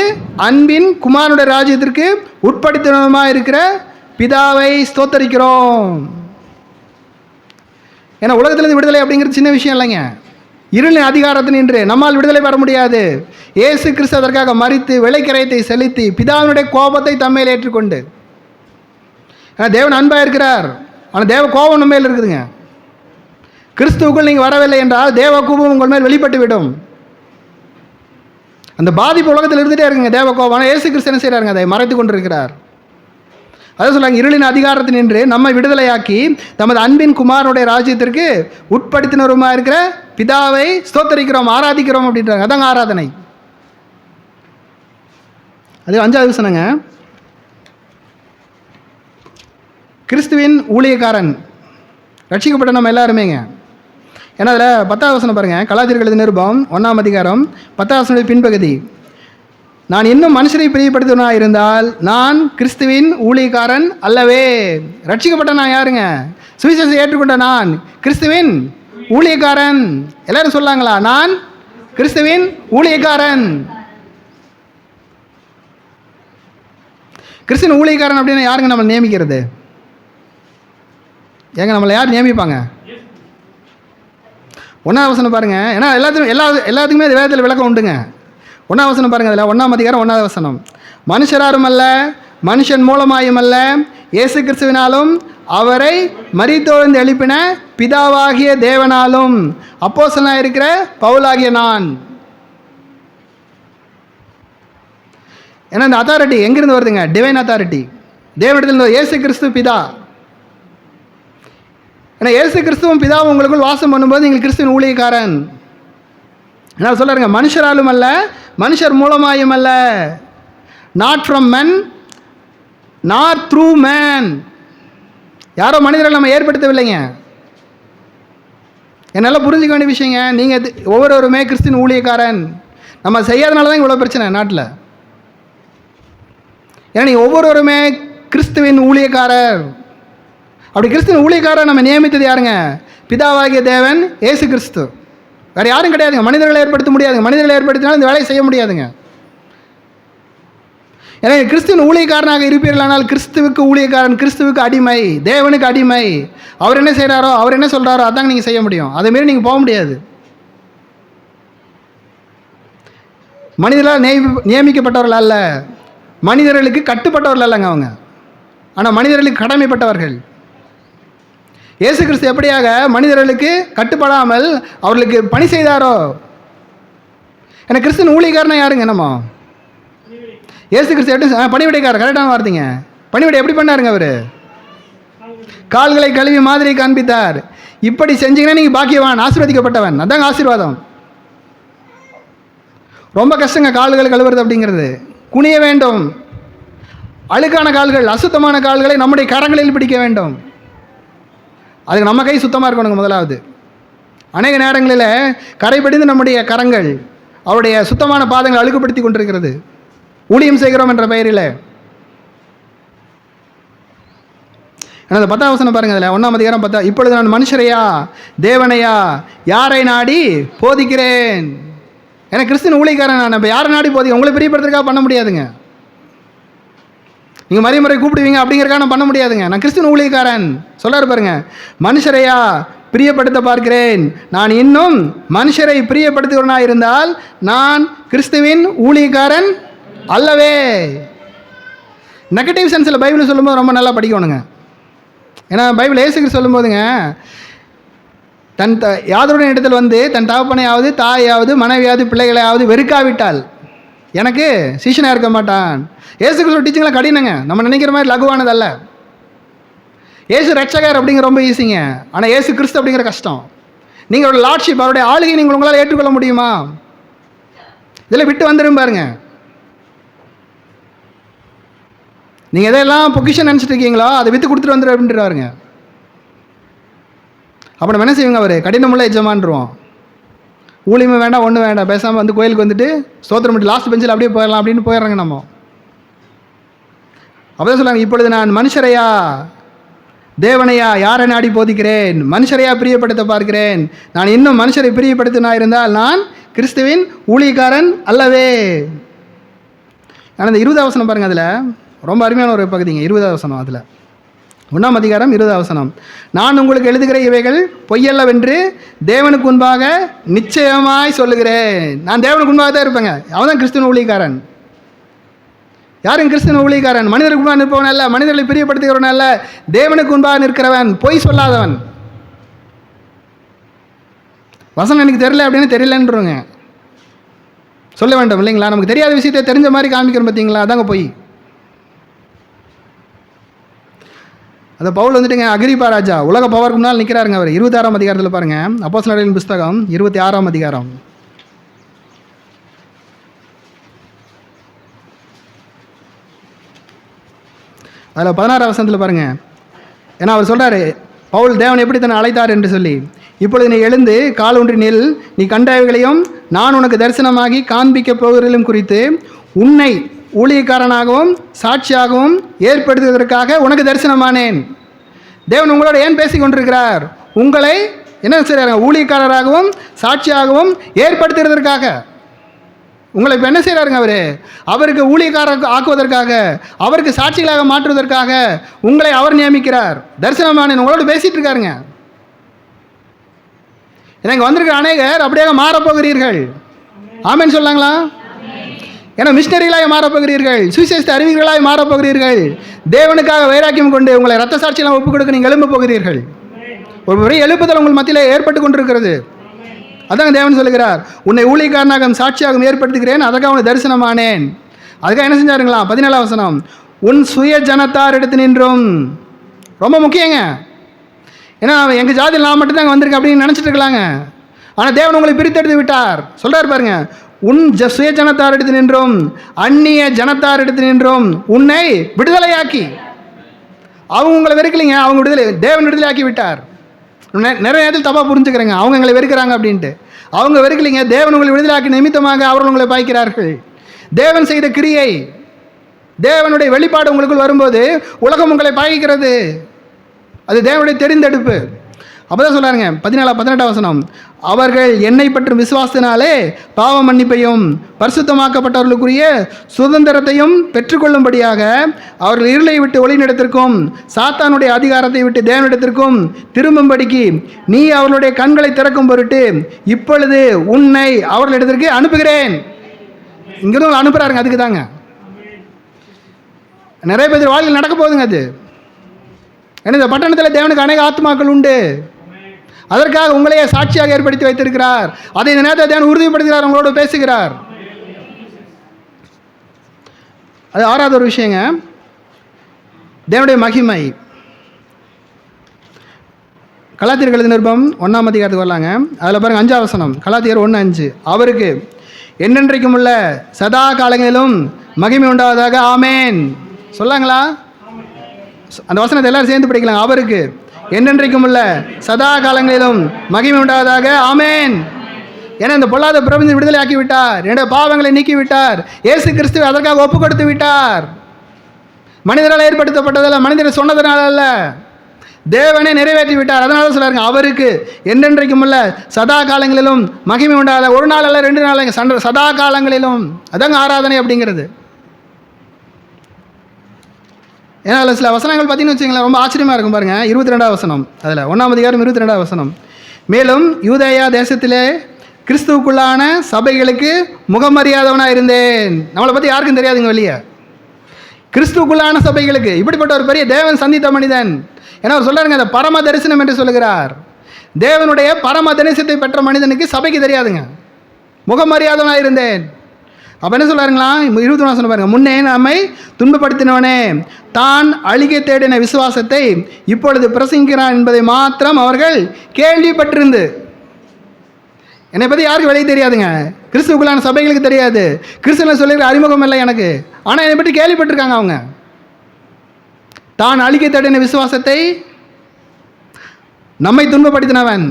அன்பின் குமாரனுடைய ராஜ்யத்திற்கு உட்படுத்தினமாக இருக்கிற பிதாவை ஸ்தோத்தரிக்கிறோம். ஏன்னா உலகத்திலிருந்து விடுதலை அப்படிங்கிறது சின்ன விஷயம் இல்லைங்க. இருளின் அதிகாரத்தினின்று நம்மால் விடுதலை பெற முடியாது. இயேசு கிறிஸ்து அதற்காக மரித்து விலைக்கிரயத்தை செலுத்தி பிதாவினுடைய கோபத்தை தம்மையில் ஏற்றுக்கொண்டு, ஏன்னா தேவன் அன்பாக இருக்கிறார், ஆனால் தேவ கோபம் நம்ம மேல் இருக்குதுங்க. கிறிஸ்துவுக்குள் நீங்கள் வரவில்லை என்றால் தேவ கோபம் உங்கள் மேல் வெளிப்பட்டு விடும். அந்த பாதிப்பு உலகத்தில் இருந்துகிட்டே இருக்குங்க, தேவ கோபம். ஆனால் இயேசு கிறிஸ்து என்ன செய்கிறாருங்க, அதை மறைத்து கொண்டு இருக்கிறார். அதை சொல்கிறாங்க, இருளின் அதிகாரத்தினின்று நம்மை விடுதலையாக்கி தமது அன்பின் குமாரனுடைய ராஜ்யத்திற்கு உட்படுத்தினருமாக இருக்கிற பிதாவை ஸ்தோத்தரிக்கிறோம், ஆராதிக்கிறோம் அப்படின்றாங்க. அதாங்க ஆராதனை. அது 5வது வசனங்க. கிறிஸ்துவின் ஊழியக்காரன் ரட்சிக்கப்பட்ட நம்ம எல்லாருமேங்க. ஏன்னா அதில் 10வது வசனம் பாருங்கள். கலாத்தியர்கள் எழுதின நிருபம் 1ஆம் அதிகாரம் 10வது வசனத்தின் பின்பகுதி. நான் இன்னும் மனுஷரை பிரியப்படுத்தினாக இருந்தால் நான் கிறிஸ்துவின் ஊழியக்காரன் அல்லவே. ரட்சிக்கப்பட்ட நான் யாருங்க, சுவிசேஷத்தை ஏற்றுக்கொண்ட நான் கிறிஸ்துவின் ஊழியக்காரன். எல்லாரும் சொல்லாங்களா, நான் கிறிஸ்துவின் ஊழியக்காரன். கிறிஸ்துவின் ஊழியக்காரன் அப்படின்னு யாருங்க நம்ம நியமிக்கிறது? ஏங்க நம்மளை யார் நியமிப்பாங்க? 1ஆம் வசனம் பாருங்கள். ஏன்னா எல்லாத்துக்குமே வேதத்தில் விளக்கம் உண்டுங்க. 1ஆம் வசனம் பாருங்கள். அதில் 1ஆம் அதிகாரம் 1ஆவது வசனம். மனுஷராரும் அல்ல மனுஷன் மூலமாயும் அல்ல, இயேசு கிறிஸ்துவினாலும் அவரை மரித்தோர்ந்து எழுப்பின பிதாவாகிய தேவனாலும் அப்போஸ்தலனாய் இருக்கிற பவுலாகிய நான். ஏன்னா இந்த அத்தாரிட்டி எங்கிருந்து வருதுங்க? டிவைன் அத்தாரிட்டி, தேவனிடத்தில். இயேசு கிறிஸ்து பிதா. ஏன்னா இயேசு கிறிஸ்துவும் பிதாவும் உங்களுக்குள் வாசம் பண்ணும்போது நீங்கள் கிறிஸ்துவின் ஊழியக்காரன். என்ன சொல்றாருங்க? மனுஷராலும் அல்ல, மனுஷர் மூலமாயும் அல்ல. Not from men, not through man. யாரோ மனிதர்கள் நம்ம ஏற்படுத்தவில்லைங்க. என்னால் புரிஞ்சுக்க வேண்டிய விஷயங்க. நீங்கள் ஒவ்வொருவருமே கிறிஸ்துவின் ஊழியக்காரன். நம்ம செய்யாதனால தான் இவ்வளோ பிரச்சனை நாட்டில். ஏன்னா நீங்கள் ஒவ்வொருவருமே கிறிஸ்துவின் ஊழியக்காரர். அப்படி கிறிஸ்துவின் ஊழியக்காரர் நம்ம நியமித்தது யாருங்க? பிதாவாகிய தேவன், இயேசு கிறிஸ்து. வேறு யாரும் கிடையாதுங்க. மனிதர்களை ஏற்படுத்த முடியாதுங்க. மனிதர்களை ஏற்படுத்தினாலும் இந்த வேலையை செய்ய முடியாதுங்க. எனவே கிறிஸ்துவின் ஊழியக்காரனாக இருப்பீர்களானால் கிறிஸ்துவுக்கு ஊழியக்காரன், கிறிஸ்துவுக்கு அடிமை, தேவனுக்கு அடிமை. அவர் என்ன செய்கிறாரோ, அவர் என்ன சொல்கிறாரோ அதாங்க நீங்கள் செய்ய முடியும். அதேமாரி நீங்கள் போக முடியாது. மனிதர்களால் நியமிக்கப்பட்டவர்கள் அல்ல, மனிதர்களுக்கு கட்டுப்பட்டவர்கள் அல்லங்க அவங்க. ஆனால் மனிதர்களுக்கு கடமைப்பட்டவர்கள். இயேசு கிறிஸ்து எப்படியாக மனிதர்களுக்கு கட்டுப்படாமல் அவர்களுக்கு பணி செய்தாரோ. ஏன்னா கிறிஸ்துவின் ஊழியக்காரனா யாருங்க? நம்ம இயேசு கிறிஸ்து எப்படி பணிவிடைக்காரர், கரெக்டான வார்த்தைங்க. பணிவிடை எப்படி பண்ணாருங்க? அவர் கால்களை கழுவி மாதிரி காண்பித்தார். இப்படி செஞ்சீங்கன்னா நீங்கள் பாக்கியவான், ஆசீர்வதிக்கப்பட்டவன். அதாங்க ஆசீர்வாதம். ரொம்ப கஷ்டங்க கால்கள் கழுவுறது அப்படிங்கிறது. குனிய வேண்டும். அழுக்கான கால்கள், அசுத்தமான கால்களை நம்முடைய கரங்களில் பிடிக்க வேண்டும். அதுக்கு நம்ம கை சுத்தமாக இருக்கணுங்க முதலாவது. அநேக நேரங்களில் கரைபடிந்து நம்முடைய கரங்கள் அவருடைய சுத்தமான பாதங்களை அழுக்குப்படுத்தி கொண்டிருக்கிறது. ஊழியம் செய்கிறோம் என்ற பெயரில். அந்த 10ஆம் வசனம் பாருங்க. அதில் 1ஆம் அதிகாரம் 10. இப்பொழுது நான் மனுஷரையா தேவனையா யாரை நாடி போதிக்கிறேன்? ஏன்னா கிறிஸ்துவின் ஊழியக்காரன் நான். இப்போ யாரை நாடி போதிக்க? உங்களை பிரியப்படுத்துறதுக்காக பண்ண முடியாதுங்க. நீங்கள் மறுமுறை கூப்பிடுவீங்க அப்படிங்கிறக்காக நான் பண்ண முடியாதுங்க. நான் கிறிஸ்துவின் ஊழியக்காரன் சொல்கிறாரு பாருங்க. மனுஷரையா பிரியப்படுத்த பார்க்கிறேன். நான் இன்னும் மனுஷரை பிரியப்படுத்துகிறவனாக இருந்தால் நான் கிறிஸ்துவின் ஊழியக்காரன் அல்லவே. நெகட்டிவ் சென்ஸில் பைபிள் சொல்லும்போது ரொம்ப நல்லா படிக்கணுங்க. ஏன்னா பைபிள் இயேசு கிறிஸ்து சொல்லும்போதுங்க, தன் யாதருடைய இடத்தில் வந்து தன் தகப்பனையாவது தாயாவது மனைவியாவது பிள்ளைகளையாவது வெறுக்காவிட்டால் எனக்கு சீஷனாக இருக்க மாட்டான். இயேசு கிறிஸ்து டீச்சிங்லாம் கடினங்க. நம்ம நினைக்கிற மாதிரி லகுவானதல்ல. இயேசு ரட்சகர் அப்படிங்கிற ரொம்ப ஈஸிங்க. ஆனால் இயேசு கிறிஸ்து அப்படிங்கிற கஷ்டம். நீங்கள் அவருடைய லார்ட்ஷிப், அவருடைய ஆளுகை நீங்கள் உங்களால் ஏற்றுக்கொள்ள முடியுமா? இதில் விட்டு வந்துடும் பாருங்க. நீங்கள் எதையெல்லாம் பொக்கிஷன் நினச்சிட்டு இருக்கீங்களோ அதை விற்று கொடுத்துட்டு வந்துடு அப்படின்றாருங்க. அப்போ நம்ம என்ன செய்வோங்க? அவர் கடினமுள்ள எஜமான்ருவோம். ஊழியமே வேண்டாம், ஒன்றும் வேண்டாம், பேசாமல் வந்து கோயிலுக்கு வந்துட்டு ஸ்தோத்திரம் பண்ணி லாஸ்ட் பெஞ்சில் அப்படியே போயிடலாம் அப்படின்னு போயிடுறாங்க நம்ம. அப்போதான் சொல்லுவாங்க, இப்பொழுது நான் மனுஷரையா தேவனையா யாரை நாடி போதிக்கிறேன்? மனுஷரையா பிரியப்படுத்த பார்க்கிறேன். நான் இன்னும் மனுஷரை பிரியப்படுத்தினா இருந்தால் நான் கிறிஸ்துவின் ஊழியக்காரன் அல்லவே. ஆனால் இந்த 20ஆம் வசனம் பாருங்கள். அதில் ரொம்ப அருமையான ஒரு பகுதிங்க. 20ஆம் வசனம். அதில் 1ஆம் அதிகாரம் 20ஆம் வசனம். நான் உங்களுக்கு எழுதுகிற இவைகள் பொய்யல்லவென்று தேவனுக்கு முன்பாக நிச்சயமாய் சொல்லுகிறேன். நான் தேவனுக்கு முன்பாக தான் இருப்பேங்க. அவன் தான் கிறிஸ்துவின் ஊழியக்காரன். யாரும் கிறிஸ்துவின் ஊழியக்காரன் மனிதருக்கு முன்பாக நிற்பவன் அல்ல, மனிதர்களை பிரியப்படுத்துகிறவன் அல்ல, தேவனுக்கு முன்பாக நிற்கிறவன், பொய் சொல்லாதவன். வசனம் எனக்கு தெரியல அப்படின்னு தெரியலன்றவங்க சொல்ல வேண்டும் இல்லைங்களா? நமக்கு தெரியாத விஷயத்தை தெரிஞ்ச மாதிரி காமிக்கிறோம் பார்த்தீங்களா? அதாங்க பொய். அந்த பவுல் வந்துட்டுங்க அகிரிப்பா ராஜா உலக பவருக்கு முன்னால் நிற்கிறாருங்க. அவர் 26ஆம் அதிகாரத்தில் பாருங்கள். அப்போஸ்தலர்களின் புஸ்தகம் 26ஆம் அதிகாரம். அதில் 16ஆம் வசனத்தில் பாருங்கள். ஏன்னா அவர் சொல்கிறாரு, பவுல் தேவன் எப்படி தன்னை அழைத்தார் என்று சொல்லி. இப்பொழுது நீ எழுந்து கால் ஒன்றி நில், நீ கண்டவைகளையும் நான் உனக்கு தரிசனமாகி காண்பிக்க போகிறதிலும் குறித்து உன்னை ஊழியக்காரனாகவும் சாட்சியாகவும் ஏற்படுத்துவதற்காக உனக்கு தரிசனமானேன். தேவன் உங்களோட ஏன் பேசி கொண்டிருக்கிறார்? உங்களை என்ன செய்கிறாங்க? ஊழியக்காரராகவும் சாட்சியாகவும் ஏற்படுத்துவதற்காக. உங்களை இப்போ என்ன செய்கிறாருங்க? அவருக்கு ஊழியக்காரர் ஆக்குவதற்காக, அவருக்கு சாட்சிகளாக மாற்றுவதற்காக உங்களை அவர் நியமிக்கிறார். தரிசனமானேன் உங்களோட பேசிகிட்டு இருக்காருங்க. ஏன்னா இங்கே வந்திருக்கிற அநேகர் அப்படியே மாறப்போகிறீர்கள். ஆமேன்னு சொல்லாங்களா? ஏன்னா மிஷினரிகளாய் மாறப்போகிறீர்கள், சுவிசேஷ அறிவிகளாய் மாறப்போகிறீர்கள். தேவனுக்காக வைராக்கியம் கொண்டு உங்களை ரத்த சாட்சியெல்லாம் ஒப்புக் கொடுக்க நீங்கள் எழும்ப போகிறீர்கள். ஒரு பெரிய எழுப்புதல் உங்கள் மத்தியில் ஏற்பட்டு கொண்டிருக்கிறது. அதாங்க தேவன் சொல்லுகிறார், உன்னை ஊழியக்காரனாக சாட்சியாக ஏற்படுத்துகிறேன், அதற்காக உன்னை தரிசனமானேன். அதுக்காக என்ன செஞ்சாருங்களா? 17ஆம் வசனம், உன் சுய ஜனத்தார் எடுத்து நின்றும். ரொம்ப முக்கியங்க. ஏன்னா எங்கள் ஜாதியில் நான் மட்டும்தான் அங்கே வந்திருக்கேன் அப்படின்னு நினச்சிட்டு இருக்கலாங்க. ஆனால் தேவன் உங்களை பிரித்தெடுத்து விட்டார். சொல்கிறார் பாருங்க, உன் சுய ஜனத்தார் எடுத்து நின்றும் அந்நிய ஜனத்தார் எடுத்து நின்றும் உன்னை விடுதலையாக்கி. அவங்க உங்களை வெறுக்கலைங்க, அவங்க விடுதலை தேவன் விடுதலையாக்கி விட்டார். நிறைய நேரத்தில் தப்பாக புரிஞ்சுக்கிறேங்க, அவங்க எங்களை வெறுக்கிறாங்க அப்படின்ட்டு. அவங்க வெறுக்கலைங்க, தேவன் உங்களை விடுதலையாக்கி நிமித்தமாக அவர்கள் உங்களை பாய்க்கிறார்கள். தேவன் செய்த கிரியை, தேவனுடைய வெளிப்பாடு உங்களுக்குள் வரும்போது உலகம் உங்களை பாய்க்கிறது. அது தேவனுடைய தெரிந்தெடுப்பு. அப்போதான் சொல்கிறாருங்க 18ஆம் வசனம், அவர்கள் என்னை பற்றும் விசுவாசத்தினாலே பாவ மன்னிப்பையும் பரிசுத்தமாக்கப்பட்டவர்களுக்குரிய சுதந்திரத்தையும் பெற்றுக்கொள்ளும்படியாக அவர்கள் இருளை விட்டு ஒளிநிடத்திற்கும் சாத்தானுடைய அதிகாரத்தை விட்டு தேவனிடத்திற்கும் திரும்பும்படிக்கு நீ அவர்களுடைய கண்களை திறக்கும் பொருட்டு இப்பொழுது உன்னை அவர்களிடத்திற்கு அனுப்புகிறேன். இங்கிருந்து அனுப்புகிறாருங்க. அதுக்கு தாங்க நிறைய பேர் வாழ்க்கையில் நடக்க போகுதுங்க. அது ஏன்னா இந்த பட்டணத்தில் தேவனுக்கு அநேக ஆத்மாக்கள் உண்டு. அதற்காக உங்களையே சாட்சியாக ஏற்படுத்தி வைத்திருக்கிறார். அதை இந்த நேரத்தை தேவன் உறுதிப்படுத்துகிறார், உங்களோட பேசுகிறார். அது 6வது ஒரு விஷயங்க, தேவனுடைய மகிமை. கலாத்தியர் எழுதின நிருபம் 1ஆம் அதிகாரத்துக்கு வரலாங்க. அதில் பாருங்க 5ஆம் வசனம், கலாத்தியர் 1:5, அவருக்கு என்னென்றைக்கும் உள்ள சதா காலங்களிலும் மகிமை உண்டாவதாக ஆமேன். சொல்லாங்களா? அந்த வசனத்தை எல்லாரும் சேர்ந்து படிக்கலாம். அவருக்கு என்னென்றைக்கும் உள்ள சதா காலங்களிலும் மகிமை உண்டாவதாக ஆமேன். ஏன்னா இந்த பொல்லாத பிரபஞ்சத்தை விடுதலை ஆக்கி விட்டார், என்னுடைய பாவங்களை நீக்கி விட்டார். இயேசு கிறிஸ்துவை அதற்காக ஒப்பு கொடுத்து விட்டார். மனிதரால் ஏற்படுத்தப்பட்டதல்ல, மனிதர் சொன்னதனால அல்ல, தேவனே நிறைவேற்றி விட்டார். அதனால தான் சொல்றாருங்க, அவருக்கு என்றென்றைக்கும் உள்ள சதா காலங்களிலும் மகிமை உண்டாத. ஒரு நாள் அல்ல, 2 நாள், சதா காலங்களிலும். அதாங்க ஆராதனை அப்படிங்கிறது. ஏன்னா சில வசனங்கள் பார்த்தீங்கன்னு வச்சுங்களேன், ரொம்ப ஆச்சரியமாக இருக்கும் பாருங்க. 22ஆம் வசனம், அதில் 1ஆம் அதிகாரம் 22ஆம் வசனம், மேலும் யூதேயா தேசத்திலே கிறிஸ்துவுக்குள்ளான சபைகளுக்கு முகமறியாதவனாக இருந்தேன். நம்மளை பற்றி யாருக்கும் தெரியாதுங்க வெளியே. கிறிஸ்துவுக்குள்ளான சபைகளுக்கு, இப்படிப்பட்ட ஒரு பெரிய தேவன் சந்தித்த மனிதன். ஏன்னா அவர் சொல்றாருங்க, அந்த பரம தரிசனம் என்று சொல்லுகிறார். தேவனுடைய பரம தரிசனத்தை பெற்ற மனிதனுக்கு சபைக்கு தெரியாதுங்க. முகமறியாதவனாக இருந்தேன். அப்போ என்ன சொல்கிறாருங்களா? 21 வசனம் பாருங்க, முன்னே நம்மை துன்பப்படுத்தினவனே தான் அழிக்க தேடின விசுவாசத்தை இப்பொழுது பிரசங்கிக்கிறான் என்பதை மாத்திரம் அவர்கள் கேள்விப்பட்டிருந்து. என்னை பற்றி யாருக்கு வெளியே தெரியாதுங்க, கிறிஸ்துவுக்குள்ளான சபைகளுக்கு தெரியாது, கிறிஸ்துவ சொல்லிக்கிற அறிமுகம் இல்லை எனக்கு. ஆனால் என்னை பற்றி கேள்விப்பட்டிருக்காங்க அவங்க. தான் அழிக்க தேடின விசுவாசத்தை நம்மை துன்பப்படுத்தினவன்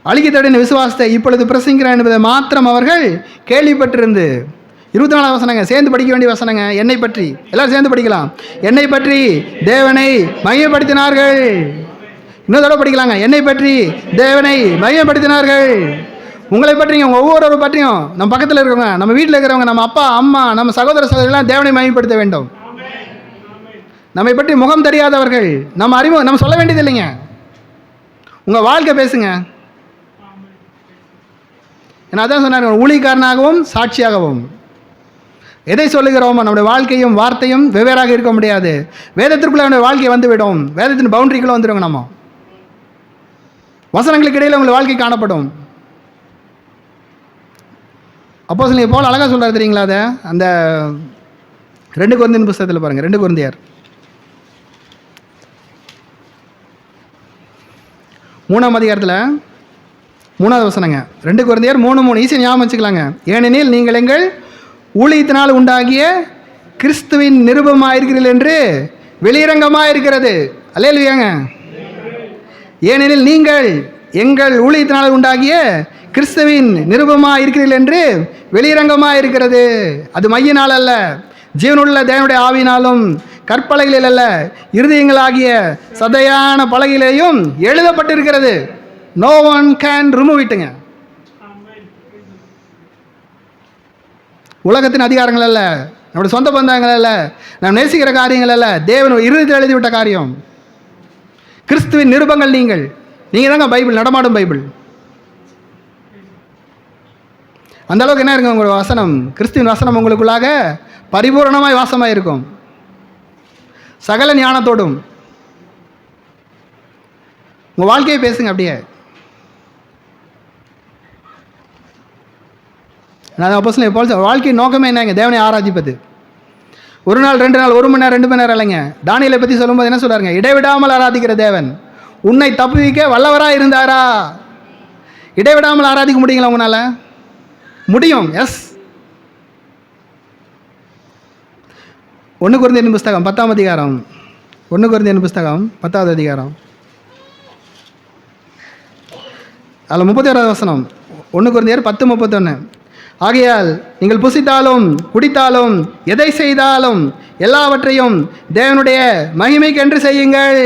அழிக்க தேடின விசுவாசத்தை இப்பொழுது பிரசங்கிக்கிறான் என்பதை மாத்திரம் அவர்கள் கேள்விப்பட்டிருந்து. 24ஆம் வசனங்க, சேர்ந்து படிக்க வேண்டிய வசனங்க. என்னை பற்றி எல்லாரும் சேர்ந்து படிக்கலாம். என்னை பற்றி தேவனை மகிமைப்படுத்தினார்கள். இன்னொரு தடவை படிக்கலாங்க. என்னை பற்றி தேவனை மகிமைப்படுத்தினார்கள். உங்களை பற்றியும் உங்கள் ஒவ்வொரு பற்றியும், நம்ம பக்கத்தில் இருக்கிறவங்க, நம்ம வீட்டில் இருக்கிறவங்க, நம்ம அப்பா அம்மா, நம்ம சகோதர சகோதரிகளாம் தேவனை மகிமைப்படுத்த வேண்டும். நம்மை பற்றி முகம் தெரியாதவர்கள் நம்ம அறிமுகம் நம்ம சொல்ல வேண்டியது இல்லைங்க. உங்கள் வாழ்க்கை பேசுங்க. ஏன்னா அதான் சொன்னார், ஊழியக்காரனாகவும் சாட்சியாகவும். எதை சொல்லுகிறோமோ நம்முடைய வாழ்க்கையும் வார்த்தையும் வெவ்வேறாக இருக்க முடியாது. வேதத்திற்குள்ளே நம்முடைய வாழ்க்கை வந்துவிடும். வேதத்தின் பவுண்டரிக்குள்ளே வந்துடுங்க. நம்ம வசனங்களுக்கு இடையில் உங்கள் வாழ்க்கை காணப்படும். அப்போஸ்தலன் பவுல் அழகாக சொல்கிறார் தெரியுங்களா? அதை அந்த 2 கொரிந்தியர் புத்தகத்தில் பாருங்கள். 2 கொரிந்தியர் 3ஆம் அதிகாரத்தில் 3வது வசனங்க. 2 கொரிந்தியர் 3:3 ஈஸியாக ஞாபகம் வச்சுக்கலாங்க. ஏனெனில் நீங்கள் எங்கள் ஊழியத்தினால் உண்டாகிய கிறிஸ்துவின் நிருபமாக இருக்கிறீர்கள் என்று வெளியரங்கமாக இருக்கிறது. அல்லேலூயாங்க. ஏனெனில் நீங்கள் எங்கள் ஊழியத்தினால் உண்டாகிய கிறிஸ்துவின் நிருபமாக இருக்கிறீர்கள் என்று வெளியரங்கமாக இருக்கிறது. அது மையினால் அல்ல, ஜீவனுள்ள தேவனுடைய ஆவியினாலும் கற்பலகைகளில் அல்ல, இருதயங்களாகிய சதையான பலகையிலேயும் எழுதப்பட்டிருக்கிறது. நோ ஒன் கேன் ரிமூவ் இட்டுங்க. உலகத்தின் அதிகாரங்கள் அல்ல, நம்முடைய சொந்த பந்தங்கள் அல்ல, நாம் நேசிக்கிற காரியங்கள் அல்ல, தேவன் இருதயத்தில் எழுதிவிட்ட காரியம். கிறிஸ்துவின் நிருபங்கள் நீங்கள் தாங்க பைபிள், நடமாடும் பைபிள். அந்த அளவுக்கு என்ன இருக்கும் உங்களோட வசனம், கிறிஸ்துவின் வசனம் உங்களுக்குள்ளாக பரிபூரணமாய் வாசமாக இருக்கும், சகல ஞானத்தோடும். உங்கள் வாழ்க்கையை பேசுங்க அப்படியே. நான் அப்போஸ்தலன் பவுல் வாழ்க்கை நோக்கமே என்னங்க? தேவனை ஆராதிப்பது. ஒரு நாள் 2 நாள், 1 மணி நேரம் 2 மணி நேரம் இல்லைங்க. தானியேலை பற்றி சொல்லும்போது என்ன சொல்கிறாருங்க? இடைவிடாமல் ஆராதிக்கிற தேவன் உன்னை தப்புவிக்க வல்லவராக இருந்தாரா? இடைவிடாமல் ஆராதிக்க முடியுங்களா உங்களால்? முடியும். எஸ். 1 கொரிந்தியர் புஸ்தகம் 10ஆம் அதிகாரம், 1 கொரிந்தியர் புஸ்தகம் 10வது அதிகாரம், அதில் 31வது வசனம். 1 கொரிந்தியர் 10:31. ஆகையால் நீங்கள் புசித்தாலும் குடித்தாலும் எதை செய்தாலும் எல்லாவற்றையும் தேவனுடைய மகிமைக்கென்று செய்யுங்கள்.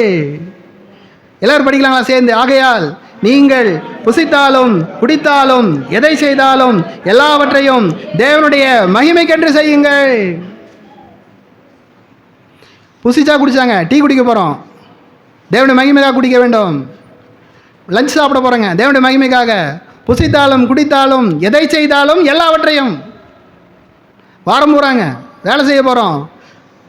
எல்லாரும் படிக்கலாங்களா சேர்ந்து? ஆகையால் நீங்கள் புசித்தாலும் குடித்தாலும் எதை செய்தாலும் எல்லாவற்றையும் தேவனுடைய மகிமைக்கென்று செய்யுங்கள். புசிச்சா குடிச்சாங்க, டீ குடிக்க போகிறோம், தேவனுடைய மகிமைக்காக குடிக்க வேண்டும். லஞ்ச் சாப்பிட போகிறோங்க, தேவனுடைய மகிமைக்காக. புசித்தாலும் குடித்தாலும் எதை செய்தாலும் எல்லாவற்றையும். வாரம் போகிறாங்க, வேலை செய்ய போகிறோம்,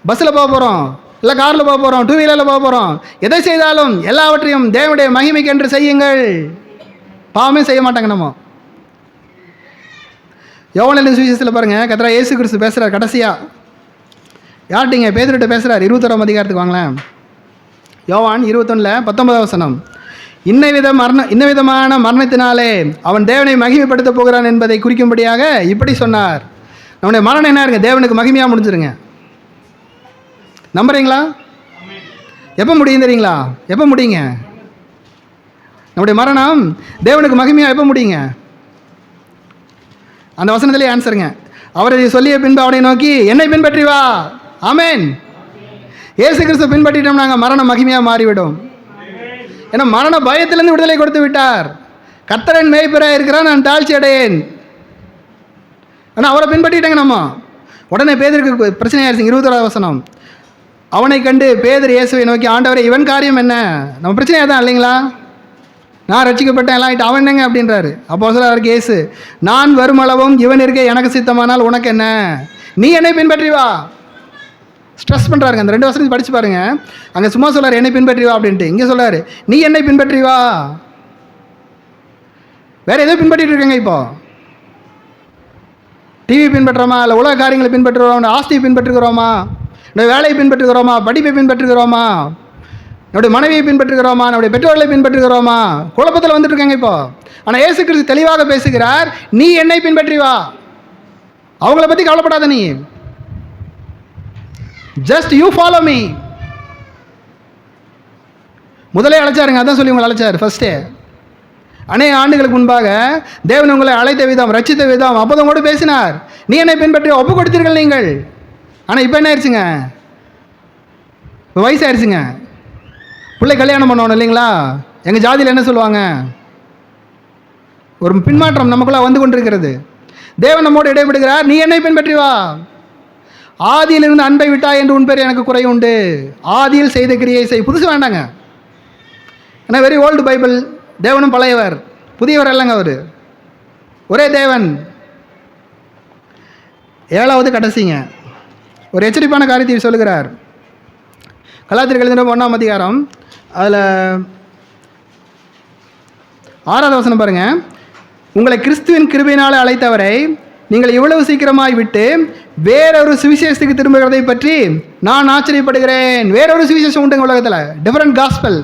பஸ்ஸில் போக போகிறோம், இல்லை காரில் போக போகிறோம், 2 வீலரில் போக போகிறோம், எதை செய்தாலும் எல்லாவற்றையும் தேவனுடைய மகிமைக்கென்று செய்யுங்கள். பாவமே செய்ய மாட்டாங்க நம்ம. யோவான் சுவிசேஷத்தில் பாருங்கள், கர்த்தராகிய இயேசு கிறிஸ்து பேசுகிறார் கடைசியாக. யார்கிட்டீங்க? பேதுருட்ட பேசுகிறார். 21ஆம் அதிகாரத்துக்கு வாங்களேன். யோவான் 21:19 வசனம். இன்னவிதமான மரணத்தினாலே அவன் தேவனை மகிமைப்படுத்த போகிறான் என்பதை குறிக்கும்படியாக இப்படி சொன்னார். நம்முடைய மரணம் என்ன இருங்க? தேவனுக்கு மகிமையாக முடிஞ்சிருங்க. நம்புறீங்களா? எப்போ முடியும் தெரியுங்களா? எப்போ முடியுங்க? நம்முடைய மரணம் தேவனுக்கு மகிமையாக எப்போ முடியுங்க? அந்த வசனத்திலே ஆன்சருங்க. அவர் இதை சொல்லிய பின்பு அவனை நோக்கி என்னை பின்பற்றி வா. ஆமேன். இயேசு கிறிஸ்து பின்பற்றிட்டோம் நாங்கள் மரணம் மகிமையாக மாறிவிடும். ஏன்னா மரண பயத்திலிருந்து விடுதலை கொடுத்து விட்டார். கர்த்தரன் மேய்ப்பராக இருக்கிறான், நான் தாழ்ச்சி அடையேன். ஆனால் அவரை பின்பற்றிட்டாங்க நம்ம. உடனே பேதருக்கு பிரச்சனை ஆயிடுச்சு. 21வது வசனம். அவனை கண்டு பேதர் இயேசுவை நோக்கி ஆண்டவரே இவன் காரியம் என்ன? நம்ம பிரச்சனையாக தான் இல்லைங்களா? நான் ரட்சிக்கப்பட்டேன் எல்லாம் ஆகிட்டு, அவன் என்னங்க அப்படின்றாரு. அப்போ அவருக்கு இயேசு, நான் வருமளவும் இவன் இருக்க எனக்கு சித்தமானால் உனக்கு என்ன? நீ என்னை பின்பற்றி வா. ஸ்ட்ரெஸ் பண்ணுறாருங்க. அந்த 2 வசனத்தை படித்து பாருங்க. அங்கே சும்மா சொல்லார் என்னை பின்பற்றி வா அப்படின்ட்டு. இங்கே சொல்லார் நீ என்னை பின்பற்றி வா. வேற எதோ பின்பற்றிட்டு இருக்கேங்க. இப்போ டிவி பின்பற்றுறோமா, இல்லை உலக காரியங்களை பின்பற்றுகிறோம், ஆஸ்தியை பின்பற்றுகிறோமா, என்னுடைய வேலையை பின்பற்றுகிறோமா, படிப்பை பின்பற்றுகிறோமா, என்னுடைய மனைவியை பின்பற்றுகிறோமா, நம்முடைய பெற்றோர்களை பின்பற்றுகிறோமா? குழப்பத்தில் வந்துட்டு இருக்காங்க இப்போ. ஆனால் இயேசு கிறிஸ்து தெளிவாக பேசுகிறார், நீ என்னை பின்பற்றி வா. அவங்கள பற்றி கவலைப்படாத, நீ ஜஸ்ட் யூ ஃபாலோ மீ. முதலே அழைச்சாருங்க, அதான் சொல்லி உங்களை அழைச்சார் ஃபர்ஸ்டே. அநேக ஆண்டுகளுக்கு முன்பாக தேவன் உங்களை அழைத்த விதம், ரட்சித்த விதம் அப்போதான் கூட பேசினார். நீ என்னை பின்பற்றி ஒப்பு கொடுத்தீர்கள் நீங்கள். ஆனால் இப்போ என்ன ஆயிடுச்சுங்க? இப்போ வயசாயிருச்சுங்க, பிள்ளை கல்யாணம் பண்ணணும் இல்லைங்களா? எங்கள் ஜாதியில் என்ன சொல்லுவாங்க? ஒரு பின்மாற்றம் நமக்குள்ளே வந்து கொண்டிருக்கிறது. தேவன் நம்மோடு இடைபடுகிறார், நீ என்னை பின்பற்றி வா. ஆதியிலிருந்து அன்பை விட்டா என்று உன் பேர் எனக்கு குறை உண்டு. ஆதியில் செய்த கிரியை செய். புதுசு வேண்டாங்க. ஏன்னா வெரி ஓல்டு பைபிள். தேவனும் பழையவர், புதியவர் அல்லங்க. அவர் ஒரே தேவன். 7வது கடைசிங்க ஒரு எச்சரிப்பான காரியத்தை சொல்லுகிறார். கலாத்தியர் எழுதின 1ஆம் அதிகாரம், அதில் 6வது வசனம் பாருங்க. உங்களை கிறிஸ்துவின் கிருபையினால் அழைத்தவரை நீங்கள் இவ்வளவு சீக்கிரமாய் விட்டு வேறொரு சுவிசேஷத்துக்கு திரும்புகிறதை பற்றி நான் ஆச்சரியப்படுகிறேன். வேறொரு சுவிசேஷம் உண்டுங்க உலகத்தில், டிஃபரெண்ட் காஸ்பல்.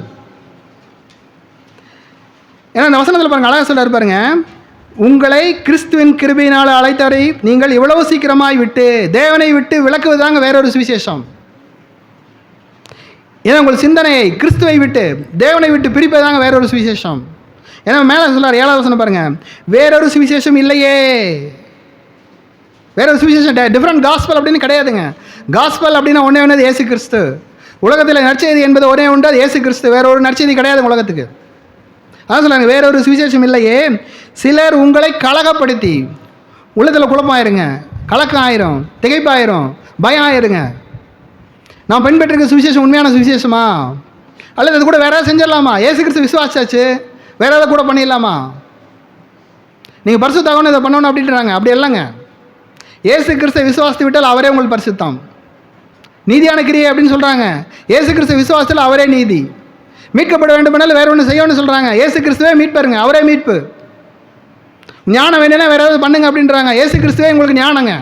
ஏன்னா இந்த வசனத்தில் பாருங்க, அழகாக சொல்ல பாருங்க, உங்களை கிறிஸ்துவின் கிருபையினால் அழைத்தவரை நீங்கள் இவ்வளவு சீக்கிரமாய் விட்டு, தேவனை விட்டு விலக்குவதாங்க வேறொரு சுவிசேஷம். ஏன்னா உங்கள் சிந்தனையை கிறிஸ்துவை விட்டு தேவனை விட்டு பிரிப்பதாங்க வேறொரு சுவிசேஷம். ஏன்னா மேலே சொல்லார் 7வது வசனம் பாருங்க, வேறொரு சுவிசேஷம் இல்லையே. வேறொரு சுவிசேஷம், டிஃப்ரெண்ட் காஸ்பல் அப்படின்னு கிடையாதுங்க. காஸ்பல் அப்படின்னா ஒன்றே ஒன்று, இயேசு கிறிஸ்து. உலகத்தில் நற்செய்தி என்பது ஒரே உண்டு, அது இயேசு கிறிஸ்து. வேற ஒரு நற்செய்தி கிடையாது உலகத்துக்கு. அதான் சொல்லுவாங்க, வேறொரு சுவிசேஷம் இல்லையே. சிலர் உங்களை கலகப்படுத்தி, உள்ளத்தில் குழப்பம் ஆயிருங்க, கலக்கம் ஆயிரும், திகைப்பாயிரும், பயம் ஆயிருங்க. நான் பின்பற்றிருக்க சுவிசேஷம் உண்மையான சுவிசேஷமா, அல்லது அது கூட வேற ஏதாவது செஞ்சிடலாமா? இயேசு கிறிஸ்து விசுவாசாச்சு, வேற ஏதாவது கூட பண்ணிடலாமா? நீங்கள் பரிசுத்தாகணும் இதை பண்ணணும் அப்படின்றாங்க. அப்படி இல்லைங்க. இயேசு கிறிஸ்துவை விசுவாசித்து விட்டால் அவரே உங்களுக்கு பரிசுத்தம். நீதியான கிரியை அப்படின்னு சொல்கிறாங்க. இயேசு கிறிஸ்துவ விசுவாசத்தில் அவரே நீதி. மீட்கப்பட வேண்டுமென்றால் வேறு ஒன்று செய்யணும்னு சொல்கிறாங்க. இயேசு கிறிஸ்துவே மீட்பாருங்க, அவரே மீட்பு. ஞானம் வேணும்னா வேறு ஏதாவது பண்ணுங்க அப்படின்றாங்க. இயேசு கிறிஸ்துவே உங்களுக்கு ஞானங்க.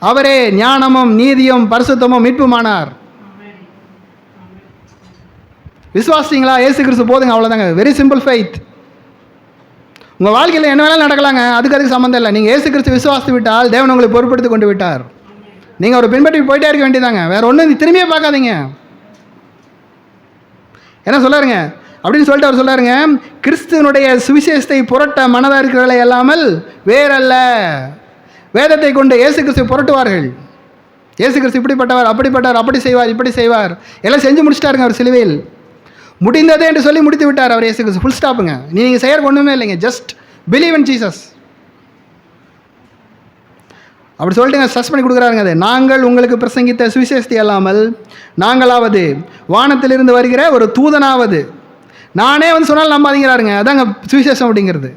அவரே ஞானமும் நீதியும் பரிசுத்தமும் மீட்புமானார். விசுவாசிங்களா? இயேசு கிறிஸ்து போதுங்க, அவ்வளோதாங்க. Very simple faith. உங்கள் வாழ்க்கையில் என்ன வேணாலும் நடக்கலாங்க, அதுக்கு சம்மந்தம் இல்லை. நீங்கள் இயேசு கிறிஸ்து விசுவாசித்து விட்டால் தேவன் உங்களை பொறுப்படுத்தி கொண்டு விட்டார். நீங்கள் ஒரு பின்பற்றி போயிட்டே இருக்க வேண்டியதாங்க. வேறு ஒன்றும் திரும்பியே பார்க்காதீங்க. என்ன சொல்லாருங்க அப்படின்னு சொல்லிட்டு அவர் சொல்லாருங்க, கிறிஸ்துவனுடைய சுவிசேஷத்தை புரட்ட மனதாக இருக்கிறவர்களை அல்லாமல் வேறல்ல. வேதத்தை கொண்டு இயேசு கிறிஸ்துவை புரட்டுவார்கள். இயேசு கிறிஸ்து இப்படிப்பட்டவர், அப்படிப்பட்டவர், அப்படி செய்வார், இப்படி செய்வார், எல்லாம் செஞ்சு முடிச்சிட்டாருங்க. அவர் சிலுவையில் முடிந்ததே என்று சொல்லி முடித்து விட்டார் அவர். இயேசு கிறிஸ்து ஃபுல் ஸ்டாப்புங்க. நீங்கள் செய்யறதுக்கு ஒன்றுமே இல்லைங்க. Just believe in Jesus. அப்படி சொல்லிட்டு ஸ்ட்ரெஸ் பண்ணி கொடுக்குறாருங்க. அது நாங்கள் உங்களுக்கு பிரசங்கித்த சுவிசேஷத்தை அல்லாமல் நாங்களாவது வானத்திலிருந்து வருகிற ஒரு தூதனாவது. நானே சொன்னாலும் நம்பாதீங்கிறாருங்க. அதாங்க சுவிசேஷம் அப்படிங்கிறது.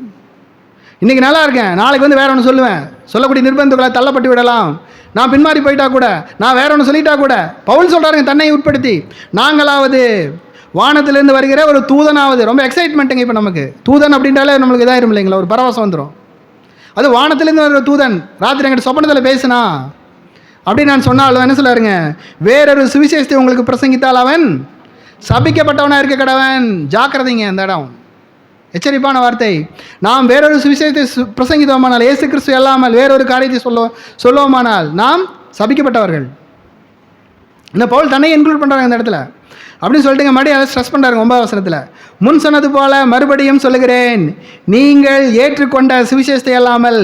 இன்றைக்கி நல்லா இருக்கேன், நாளைக்கு வேற ஒன்று சொல்லுவேன். சொல்லக்கூடிய நிர்பந்தங்களை தள்ளப்பட்டு விடலாம். நான் பின்மாறி போயிட்டா கூட, நான் வேற ஒன்று சொல்லிட்டா கூட, பவுல் சொல்கிறாருங்க தன்னை உட்படுத்தி, நாங்களாவது வானத்திலிருந்து வருகிற ஒரு தூதனாவது. ரொம்ப எக்ஸைட்மெண்ட்டுங்க. இப்போ நமக்கு தூதன் அப்படின்றாலே நம்மளுக்கு இதாயிரும் இல்லைங்களா, ஒரு பரவசம் வந்துடும். அது வானத்திலேருந்து வர தூதன் ராத்திரி எங்கிட்ட சொப்பனத்தில் பேசினா அப்படின்னு நான் சொன்னாலும் என்ன சொல்லாருங்க, வேறொரு சுவிசேஷத்தை உங்களுக்கு பிரசங்கித்தால் அவன் சபிக்கப்பட்டவனாக இருக்க கடவன். ஜாக்கிரதைங்க, அந்த இடம் எச்சரிப்பான வார்த்தை. நாம் வேறொரு சுவிசேஷத்தை பிரசங்கித்தோமானால், இயேசு கிறிஸ்து அல்லாமல் வேறொரு காரியத்தை சொல்லுவோமானால் நாம் சபிக்கப்பட்டவர்கள். இந்த பவுல் தன்னை இன்க்ளூட் பண்ணுறாங்க இந்த இடத்துல அப்படின்னு சொல்லிட்டுங்க. மறுபடியும் அதை ஸ்ட்ரெஸ் பண்ணுறாங்க 9 வசனத்தில். முன் சொன்னது போல மறுபடியும் சொல்லுகிறேன், நீங்கள் ஏற்றுக்கொண்ட சுவிசேஷத்தை அல்லாமல்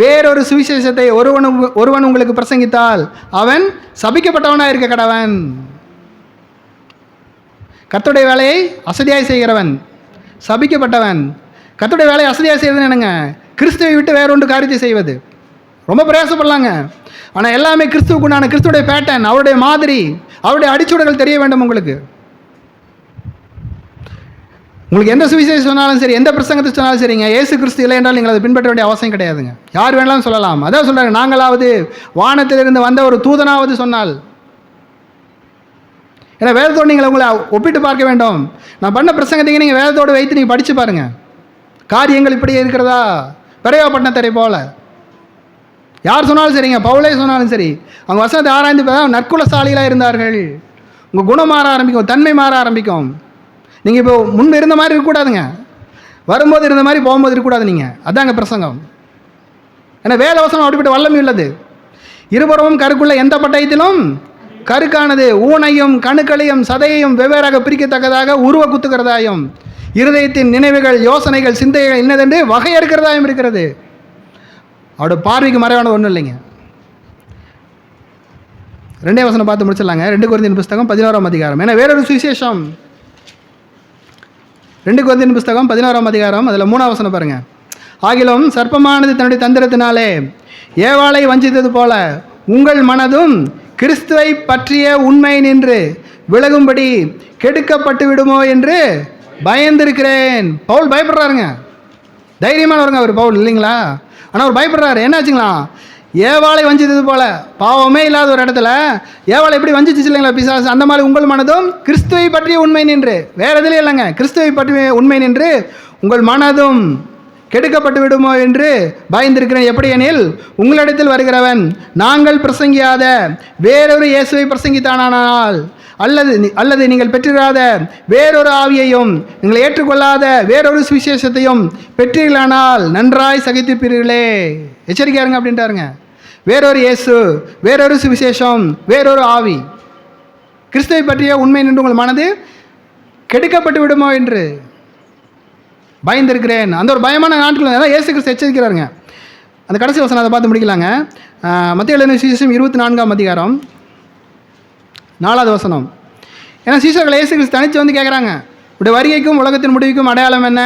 வேறொரு சுவிசேஷத்தை ஒருவன் உங்களுக்கு பிரசங்கித்தால் அவன் சபிக்கப்பட்டவனாக இருக்க கடவன். கர்த்தருடைய வேலையை அசதியாய் செய்கிறவன் சபிக்கப்பட்டவன். கர்த்தருடைய வேலையை அசதியாய் செய்வதுன்னு என்னங்க, கிறிஸ்துவை விட்டு வேறொன்று காரியத்தை செய்வது. ரொம்ப பிரயாசப்படலாங்க. ஆனால் எல்லாமே கிறிஸ்துவுக்கு உண்டான, கிறிஸ்துடைய பேட்டர்ன், அவருடைய மாதிரி, அவருடைய அடிச்சுவடுகள் தெரிய வேண்டும். உங்களுக்கு எந்த சுவிசேஷம் சொன்னாலும் சரி, எந்த பிரசங்கத்தை சொன்னாலும் சரிங்க, இயேசு கிறிஸ்து இல்லை என்றால் நீங்கள் அதை பின்பற்ற வேண்டிய அவசியம் கிடையாதுங்க. யார் வேணாலும் சொல்லலாம். அதான் சொல்கிறாங்க, நாங்களாவது வானத்திலிருந்து வந்த ஒரு தூதனாவது சொன்னால். ஏன்னா வேதத்தோடு நீங்கள் உங்களை ஒப்பிட்டு பார்க்க வேண்டும். நான் பண்ண பிரசங்கத்தையும் நீங்கள் வேதத்தோடு வைத்து நீங்கள் படித்து பாருங்கள். காரியங்கள் இப்படி இருக்கிறதா, பெரையாப்பட்டினத்தரை போல. யார் சொன்னாலும் சரிங்க, பவுலே சொன்னாலும் சரி, அவங்க வசனத்தை ஆராய்ந்து நற்குலசாலிகளாக இருந்தார்கள். உங்கள் குணம் மாற ஆரம்பிக்கும், தன்மை மாற ஆரம்பிக்கும். நீங்கள் இப்போ முன்பு இருந்த மாதிரி இருக்கக்கூடாதுங்க, வரும்போது இருந்த மாதிரி போகும்போது இருக்கக்கூடாது. நீங்கள் அதாங்க பிரசங்கம். ஏன்னா வேத வசனம் அப்படிப்பட்ட வல்லமை உள்ளது. இருபுறமும் கருக்குள்ள எந்த பட்டயத்திலும் கருக்கானது, ஊனையும் கணுக்களையும் சதையையும் வெவ்வேறாக பிரிக்கத்தக்கதாக உருவ குத்துக்கிறதாயும், இருதயத்தின் நினைவுகள் யோசனைகள் சிந்தைகள் என்னதென்று வகையறுக்கிறதாயும் இருக்கிறது. அவரோட பார்வைக்கு மறைவானது ஒன்றும் இல்லைங்க. 2 வசனம் பார்த்து முடிச்சிடலாங்க. 2 கொரிந்தியர் புஸ்தகம் 11ஆம் அதிகாரம். ஏன்னா வேறொரு சுவிசேஷம். 2 கொரிந்தியர் புஸ்தகம் 11ஆம் அதிகாரம், அதில் 3ஆம் வசனம் பாருங்கள். ஆகிலும் சர்ப்பமானது தன்னுடைய தந்திரத்தினாலே ஏவாளை வஞ்சித்தது போல உங்கள் மனதும் கிறிஸ்துவை பற்றிய உண்மை நின்று விலகும்படி கெடுக்கப்பட்டு விடுமோ என்று பயந்திருக்கிறேன். பவுல் பயப்படுறாருங்க. தைரியமானவருங்க அவர் பவுல், இல்லைங்களா? ஆனால் அவர் பயப்படுறாரு. என்னாச்சுங்களா, ஏவாளை வஞ்சித்தது போல, பாவமே இல்லாத ஒரு இடத்துல ஏவாளை எப்படி வஞ்சிச்சு இல்லைங்களா பிசாசு, அந்த மாதிரி உங்கள் மனதும் கிறிஸ்துவை பற்றிய உண்மை நின்று, வேறு எதுலேயும் இல்லைங்க, கிறிஸ்துவை பற்றிய உண்மை நின்று உங்கள் மனதும் கெடுக்கப்பட்டு விடுமோ என்று பயந்திருக்கிறேன். எப்படி எனில் உங்களிடத்தில் வருகிறவன் நாங்கள் பிரசங்கியாத வேறொரு இயேசுவை பிரசங்கித்தானால், அல்லது நீங்கள் பெற்றிராத வேறொரு ஆவியையும் நீங்கள் ஏற்றுக்கொள்ளாத வேறொரு சுவிசேஷத்தையும் பெற்றீர்களானால் நன்றாய் சகித்திருப்பீர்களே. எச்சரிக்கையாருங்க அப்படின்ட்டாருங்க. வேறொரு இயேசு, வேறொரு சுவிசேஷம், வேறொரு ஆவி, கிறிஸ்துவை பற்றிய உண்மை நின்று உங்கள் மனது கெடுக்கப்பட்டு விடுமோ என்று பயந்திருக்கிறேன். அந்த ஒரு பயமான நாட்கள் தான் இயேசு கிறிஸ்து எச்சரிக்கிறாருங்க. அந்த கடைசி வசனம் அதை பார்த்து முடிக்கலாங்க. மத்தேயு எழுதின சுவிசேஷம் 24ஆம் அதிகாரம் 4வது வசனம். ஏன்னா சீஷர்கள் இயேசு கிறிஸ்து தனித்து வந்து கேட்குறாங்க, இப்படி வருகைக்கும் உலகத்தின் முடிவுக்கும் அடையாளம் என்ன,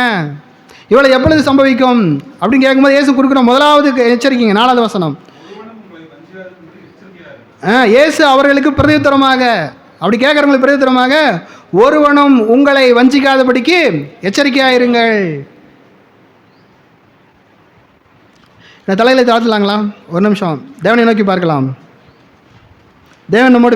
இவ்வளோ எப்பொழுது சம்பவிக்கும் அப்படின்னு கேட்கும்போது இயேசு கொடுக்குற முதலாவது எச்சரிக்கைங்க 4வது வசனம். இயேசு அவர்களுக்கு பிரதியுத்தரமாக, அப்படி கேட்குறவங்களுக்கு பிரதியுத்தரமாக, ஒருவனும் உங்களை வஞ்சிக்காதபடிக்கு எச்சரிக்கையாயிருங்கள். இந்த தலைகளை தாழ்த்தலாங்களா? ஒரு நிமிஷம் தேவனை நோக்கி பார்க்கலாம். தேவன் நம்மோடு